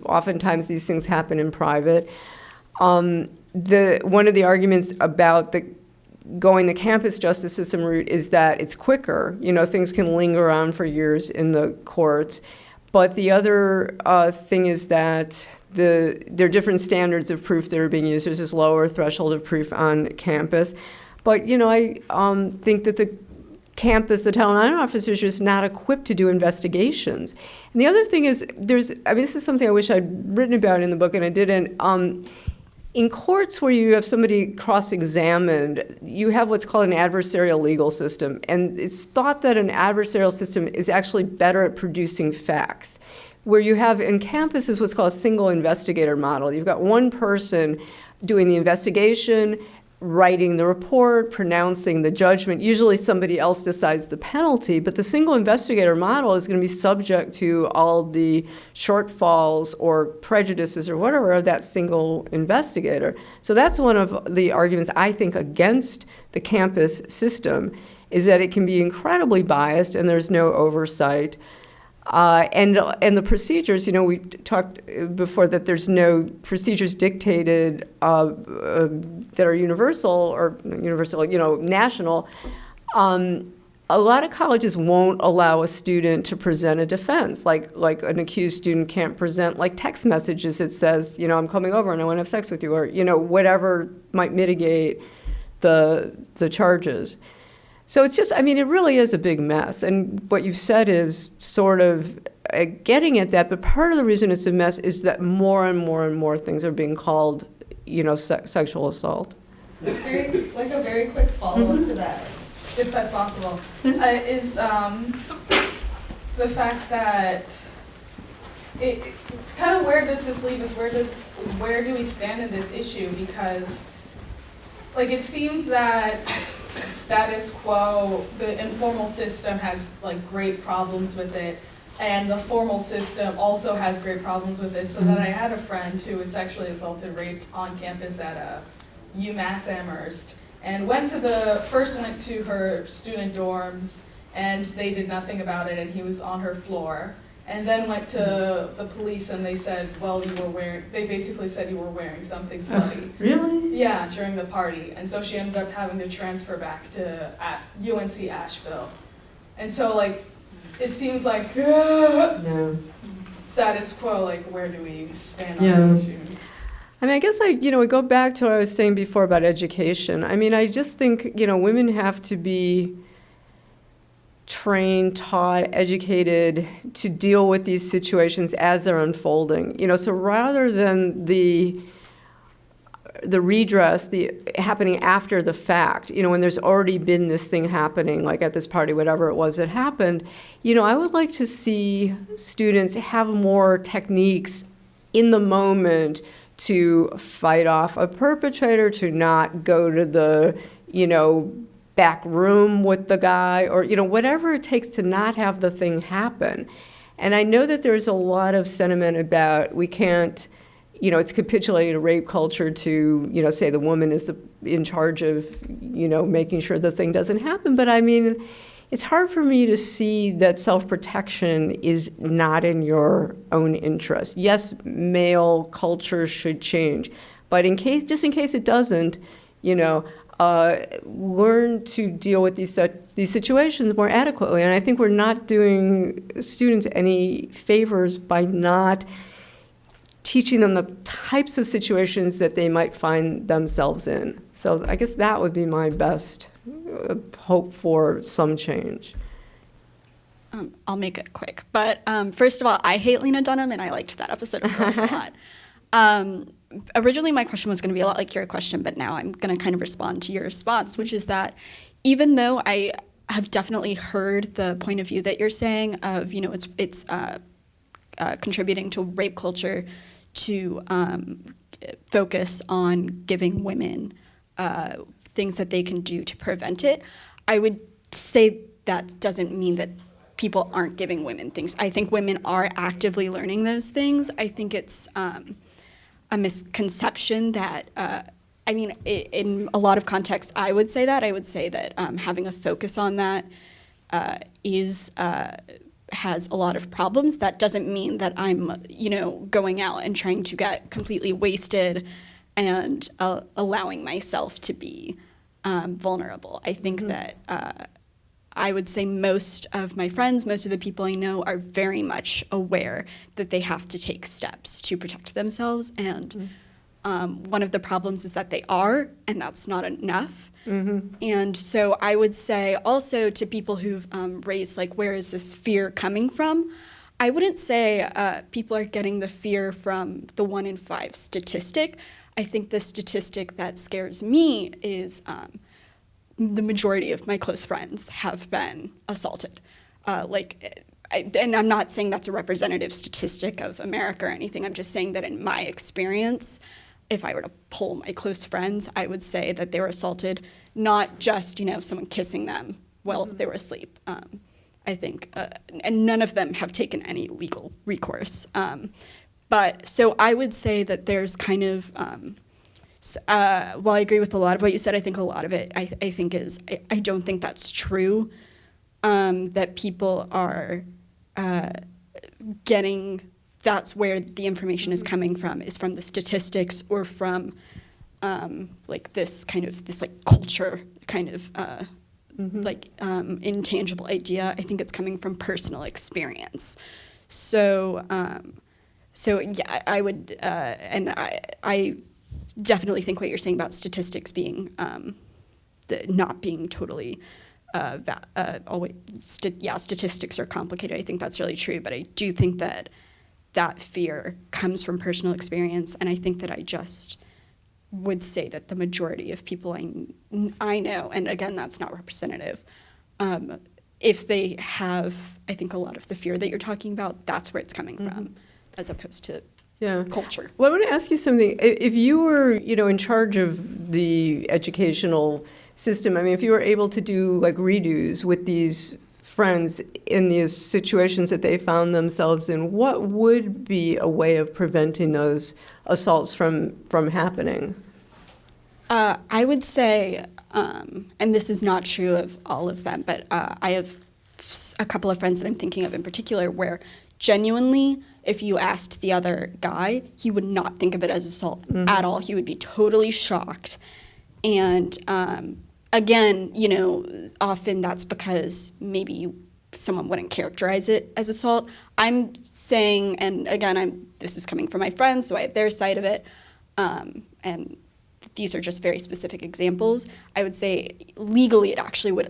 oftentimes these things happen in private. One of the arguments about going the campus justice system route is that it's quicker. Things can linger on for years in the courts. But the other thing is that there are different standards of proof that are being used. There's this lower threshold of proof on campus. But, I think that the campus, the Title IX officers are just not equipped to do investigations. And the other thing is this is something I wish I'd written about in the book and I didn't. In courts where you have somebody cross-examined, you have what's called an adversarial legal system. And it's thought that an adversarial system is actually better at producing facts. Where you have in campuses what's called a single investigator model. You've got one person doing the investigation, writing the report, pronouncing the judgment. Usually somebody else decides the penalty, but the single investigator model is going to be subject to all the shortfalls or prejudices or whatever of that single investigator. So that's one of the arguments I think against the campus system, is that it can be incredibly biased and there's no oversight. And the procedures, we talked before that there's no procedures dictated that are universal, national. A lot of colleges won't allow a student to present a defense, like an accused student can't present text messages that says, I'm coming over and I want to have sex with you, or whatever might mitigate the charges. So it's just, it really is a big mess. And what you've said is sort of getting at that, but part of the reason it's a mess is that more and more and more things are being called, sexual assault. A very quick follow-up to that, if that's possible, is the fact that kind of where does this leave us? Where do we stand in this issue? Because, like, it seems that status quo, the informal system has like great problems with it, and the formal system also has great problems with it. So that I had a friend who was sexually assaulted, raped on campus at UMass Amherst, and first went to her student dorms, and they did nothing about it, and he was on her floor. And then went to the police, and they said, well, they basically said you were wearing something slutty. Really? Yeah, during the party. And so she ended up having to transfer back to UNC Asheville. And so, like, it seems like No. status quo, like, where do we stand Yeah. on the issue? I mean, I guess we go back to what I was saying before about education. I mean, I just think, women have to be trained, taught, educated to deal with these situations as they're unfolding. So rather than the redress, the happening after the fact, when there's already been this thing happening, like at this party, whatever it was that happened, I would like to see students have more techniques in the moment to fight off a perpetrator, to not go to the, back room with the guy, or, whatever it takes to not have the thing happen. And I know that there's a lot of sentiment about we can't, it's capitulating to rape culture to, say the woman is in charge of, making sure the thing doesn't happen. But I mean, it's hard for me to see that self-protection is not in your own interest. Yes, male culture should change, but just in case it doesn't, learn to deal with these situations more adequately. And I think we're not doing students any favors by not teaching them the types of situations that they might find themselves in. So I guess that would be my best hope for some change. I'll make it quick. But first of all, I hate Lena Dunham, and I liked that episode of Girls a lot. Originally, my question was going to be a lot like your question, but now I'm going to kind of respond to your response, which is that even though I have definitely heard the point of view that you're saying of, it's contributing to rape culture to focus on giving women things that they can do to prevent it, I would say that doesn't mean that people aren't giving women things. I think women are actively learning those things. I think it's a misconception that, in a lot of contexts, I would say that having a focus on that has a lot of problems. That doesn't mean that I'm, going out and trying to get completely wasted and allowing myself to be vulnerable. I think that I would say most of my friends, most of the people I know are very much aware that they have to take steps to protect themselves. And one of the problems is that they are, and that's not enough. And so I would say also to people who've raised, like, where is this fear coming from? I wouldn't say people are getting the fear from the 1 in 5 statistic. I think the statistic that scares me is the majority of my close friends have been assaulted. And I'm not saying that's a representative statistic of America or anything. I'm just saying that in my experience, if I were to poll my close friends, I would say that they were assaulted, not just, someone kissing them while they were asleep. I think, and none of them have taken any legal recourse. But so I would say that there's kind of, while I agree with a lot of what you said, I think a lot of it, I think is, I don't think that's true, that people are getting, that's where the information is coming from, is from the statistics or from this culture kind of intangible idea. I think it's coming from personal experience. So yeah, I would, and I definitely think what you're saying about statistics being not being totally statistics are complicated. I think that's really true, but I do think that fear comes from personal experience, and I think that I just would say that the majority of people I know, and again, that's not representative, if they have, I think, a lot of the fear that you're talking about, that's where it's coming from. as opposed to Yeah. culture. Well, I want to ask you something. If you were, in charge of the educational system, I mean, if you were able to do like redos with these friends in these situations that they found themselves in, what would be a way of preventing those assaults from happening? I would say, and this is not true of all of them, but I have a couple of friends that I'm thinking of in particular where genuinely, if you asked the other guy, he would not think of it as assault at all. He would be totally shocked. And again, often that's because maybe someone wouldn't characterize it as assault. I'm saying, and again, this is coming from my friends, so I have their side of it, and these are just very specific examples. I would say legally it actually would,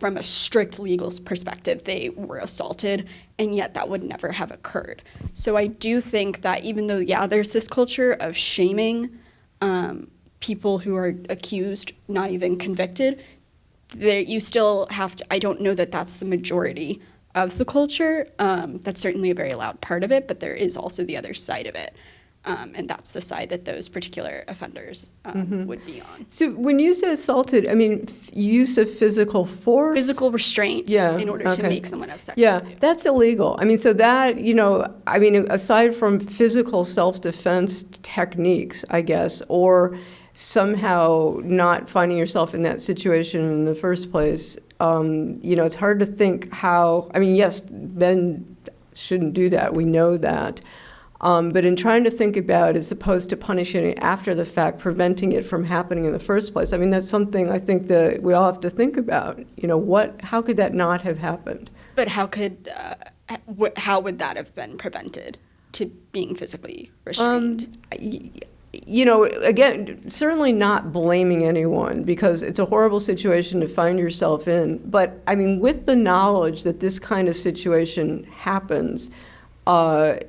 from a strict legal perspective, they were assaulted, and yet that would never have occurred. So I do think that even though, there's this culture of shaming people who are accused, not even convicted, you still have to, I don't know that that's the majority of the culture. That's certainly a very loud part of it, but there is also the other side of it. And that's the side that those particular offenders would be on. So when you say assaulted, I mean use of physical force? Physical restraint in order to make someone have sex with you. That's illegal. I mean, so that, aside from physical self-defense techniques, I guess, or somehow not finding yourself in that situation in the first place, it's hard to think how, yes, men shouldn't do that. We know that. But in trying to think about, as opposed to punishing it after the fact, preventing it from happening in the first place, that's something I think that we all have to think about. How could that not have happened? But how would that have been prevented to being physically restrained? Again, certainly not blaming anyone, because it's a horrible situation to find yourself in. But with the knowledge that this kind of situation happens, often,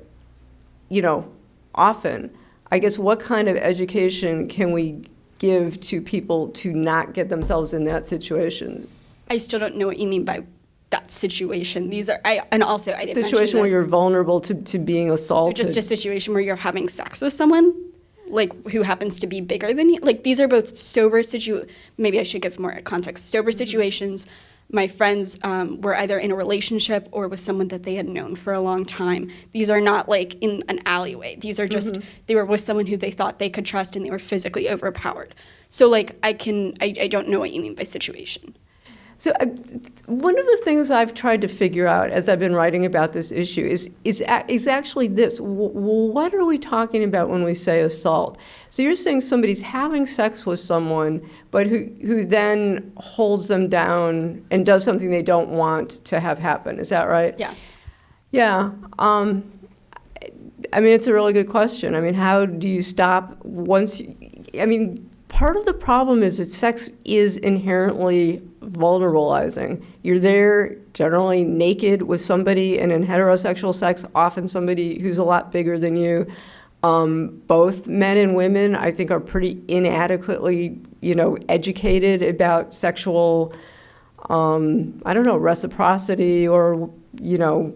I guess, what kind of education can we give to people to not get themselves in that situation? I still don't know what you mean by that situation. These are, I didn't mention situation where this. you're vulnerable to being assaulted. So just a situation where you're having sex with someone, who happens to be bigger than you. These are both sober maybe I should give more context. Sober situations. My friends were either in a relationship or with someone that they had known for a long time. These are not in an alleyway. These are just, they were with someone who they thought they could trust and they were physically overpowered. So I don't know what you mean by situation. So one of the things I've tried to figure out as I've been writing about this issue is actually this. What are we talking about when we say assault? So you're saying somebody's having sex with someone, but who then holds them down and does something they don't want to have happen. Is that right? Yes. Yeah. It's a really good question. How do you stop once? Part of the problem is that sex is inherently vulnerabilizing. You're there generally naked with somebody, and in heterosexual sex, often somebody who's a lot bigger than you. Both men and women, I think, are pretty inadequately, educated about sexual, reciprocity or,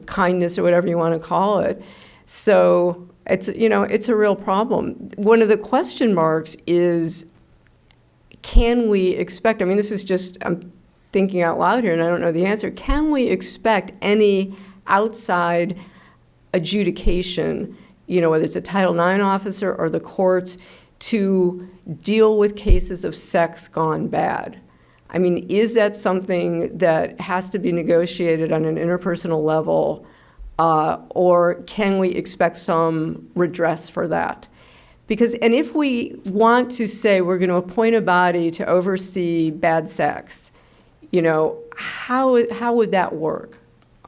kindness or whatever you want to call it. So it's a real problem. One of the question marks is, can we expect, this is just, I'm thinking out loud here and I don't know the answer, can we expect any outside adjudication, whether it's a Title IX officer or the courts, to deal with cases of sex gone bad? Is that something that has to be negotiated on an interpersonal level, or can we expect some redress for that? And if we want to say we're going to appoint a body to oversee bad sex, how would that work?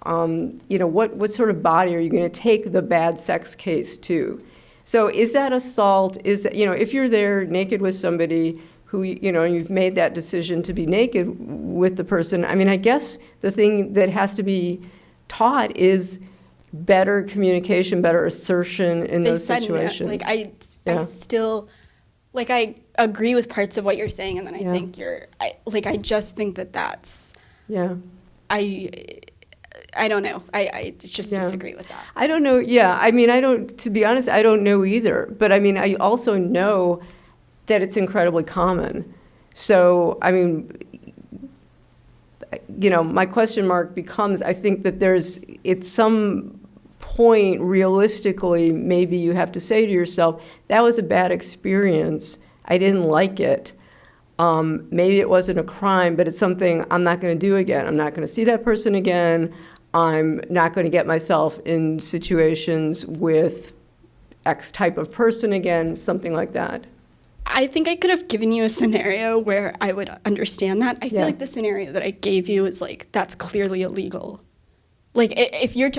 What sort of body are you going to take the bad sex case to? So is that assault? If you're there naked with somebody who, you've made that decision to be naked with the person, I guess the thing that has to be taught is better communication, better assertion in those situations. I still, I agree with parts of what you're saying, and then I think I just think that that's, yeah. I I don't know. I just Yeah. disagree with that. I don't know. Yeah, I mean, to be honest, I don't know either. But I mean, I also know that it's incredibly common. So, I mean, my question mark becomes, I think that at some point, realistically, maybe you have to say to yourself, that was a bad experience. I didn't like it. Maybe it wasn't a crime, but it's something I'm not going to do again. I'm not going to see that person again. I'm not going to get myself in situations with X type of person again, something like that. I think I could have given you a scenario where I would understand that. I feel like the scenario that I gave you is like, that's clearly illegal. Like, if you're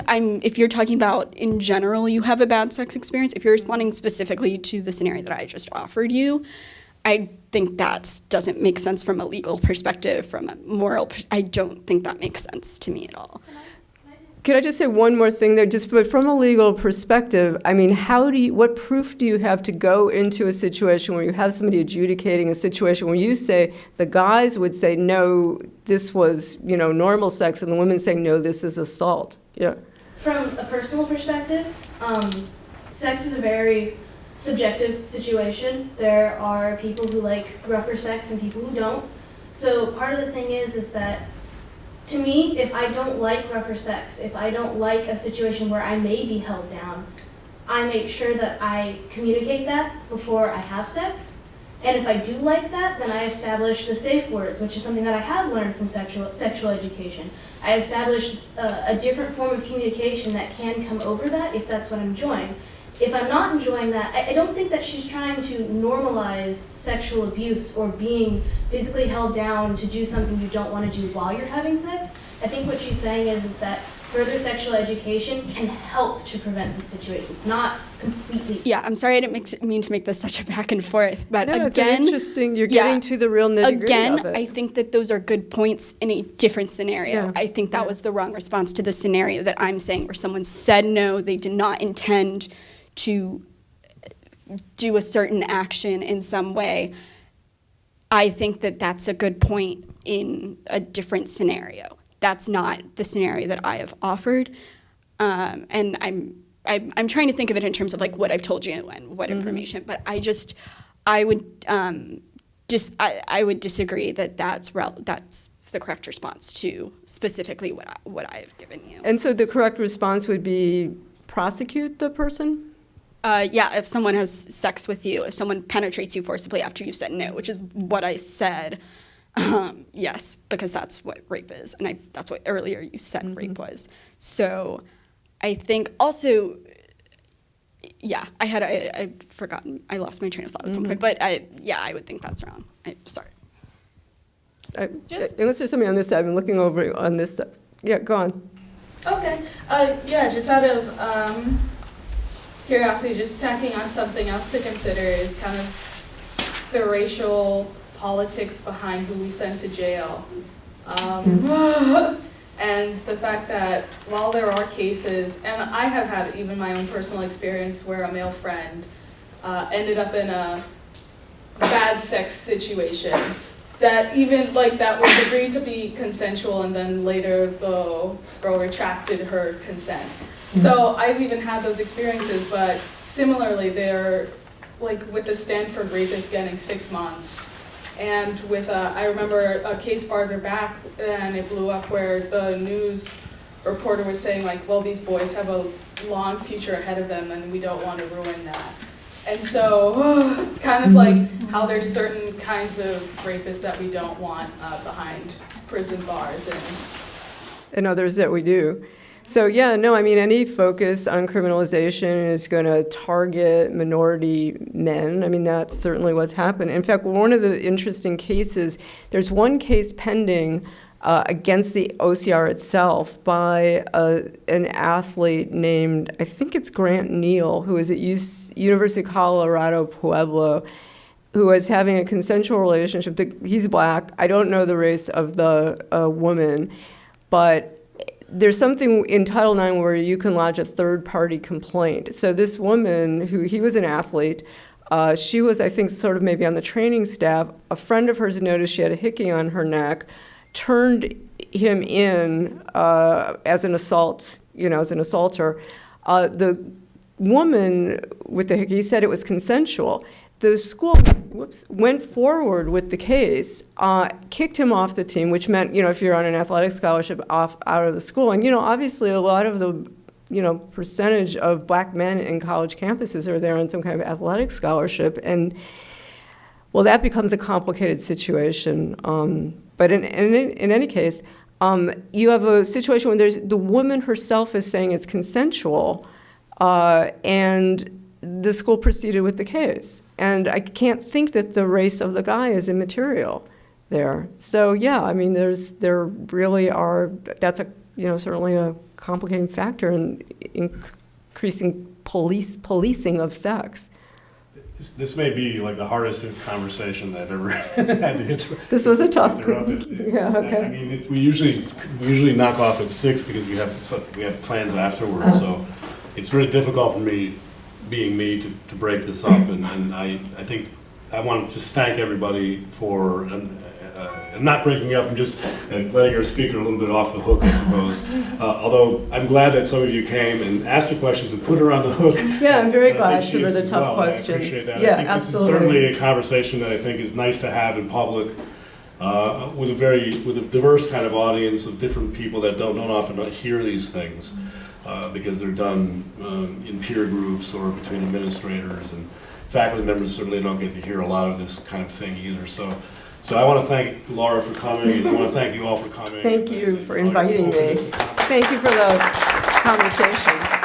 talking about in general, you have a bad sex experience, if you're responding specifically to the scenario that I just offered you, I think that doesn't make sense from a legal perspective, from a moral, I don't think that makes sense to me at all. Could I just say one more thing there? But from a legal perspective, I mean, what proof do you have to go into a situation where you have somebody adjudicating a situation where you say, the guys would say, no, this was, normal sex, and the women saying, no, this is assault? Yeah. From a personal perspective, sex is a very subjective situation. There are people who like rougher sex and people who don't. So part of the thing is that, to me, if I don't like rougher sex, if I don't like a situation where I may be held down, I make sure that I communicate that before I have sex. And if I do like that, then I establish the safe words, which is something that I have learned from sexual education. I establish a different form of communication that can come over that if that's what I'm enjoying. If I'm not enjoying that, I don't think that she's trying to normalize sexual abuse or being physically held down to do something you don't want to do while you're having sex. I think what she's saying is that further sexual education can help to prevent these situations, not completely. Yeah, I'm sorry I didn't mean to make this such a back and forth, but No, it's again, interesting. You're getting to the real nitty-gritty again, of it. I think that those are good points in a different scenario. Yeah. I think that was the wrong response to the scenario that I'm saying, where someone said no, they did not intend to do a certain action in some way. I think that that's a good point in a different scenario. That's not the scenario that I have offered, and I'm trying to think of it in terms of like what I've told you and what information. But I would disagree that that's the correct response to specifically what I have given you. And so the correct response would be prosecute the person? Yeah, if someone has sex with you, if someone penetrates you forcibly after you've said no, which is what I said, yes, because that's what rape is, and that's what earlier you said rape was. So I think also, yeah, I've forgotten, I lost my train of thought at some point, but I would think that's wrong. Sorry. Unless there's somebody on this side, I'm looking over on this side. Yeah, go on. Okay. Just out of curiosity, just tacking on something else to consider is kind of the racial politics behind who we send to jail. And the fact that while there are cases, and I have had even my own personal experience where a male friend ended up in a bad sex situation, that even that was agreed to be consensual, and then later the girl retracted her consent. So I've even had those experiences, but similarly, they're with the Stanford rapist getting 6 months, and with I remember a case farther back, and it blew up where the news reporter was saying well, these boys have a long future ahead of them, and we don't want to ruin that. And so, kind of how there's certain kinds of rapists that we don't want behind prison bars, And others that we do. So yeah, no, I mean, any focus on criminalization is going to target minority men. I mean, that's certainly what's happened. In fact, one of the interesting cases, there's one case pending against the OCR itself by an athlete named, I think it's Grant Neal, who is at University of Colorado, Pueblo, who is having a consensual relationship. He's black. I don't know the race of the woman, but there's something in Title IX where you can lodge a third-party complaint. So this woman, he was an athlete, she was, I think, sort of maybe on the training staff. A friend of hers noticed she had a hickey on her neck. turned him in as an assault, as an assaulter. The woman with the hickey said it was consensual. The school went forward with the case, kicked him off the team, which meant, if you're on an athletic scholarship, out of the school. And, obviously a lot of the, percentage of black men in college campuses are there on some kind of athletic scholarship. And, well, that becomes a complicated situation. But in any case, you have a situation where the woman herself is saying it's consensual, and the school proceeded with the case. And I can't think that the race of the guy is immaterial there. So yeah, I mean, there really are, that's certainly a complicating factor in increasing policing of sex. This may be like the hardest conversation I've ever had to get to. This was a tough. Yeah, okay. I mean, we usually knock off at 6 because we have plans afterwards. So it's very difficult for me, being me, to break this up. And I think I want to just thank everybody for not breaking up and just letting our speaker a little bit off the hook, I suppose. Although I'm glad that some of you came and asked her questions and put her on the hook. Yeah, I'm very glad she were the tough questions. I appreciate that. Yeah, I think absolutely. This is certainly a conversation that I think is nice to have in public with a diverse kind of audience of different people that don't often hear these things because they're done in peer groups or between administrators, and faculty members certainly don't get to hear a lot of this kind of thing either. So I want to thank Laura for coming, and I want to thank you all for coming. Thank you for inviting me. Thank you for the conversation.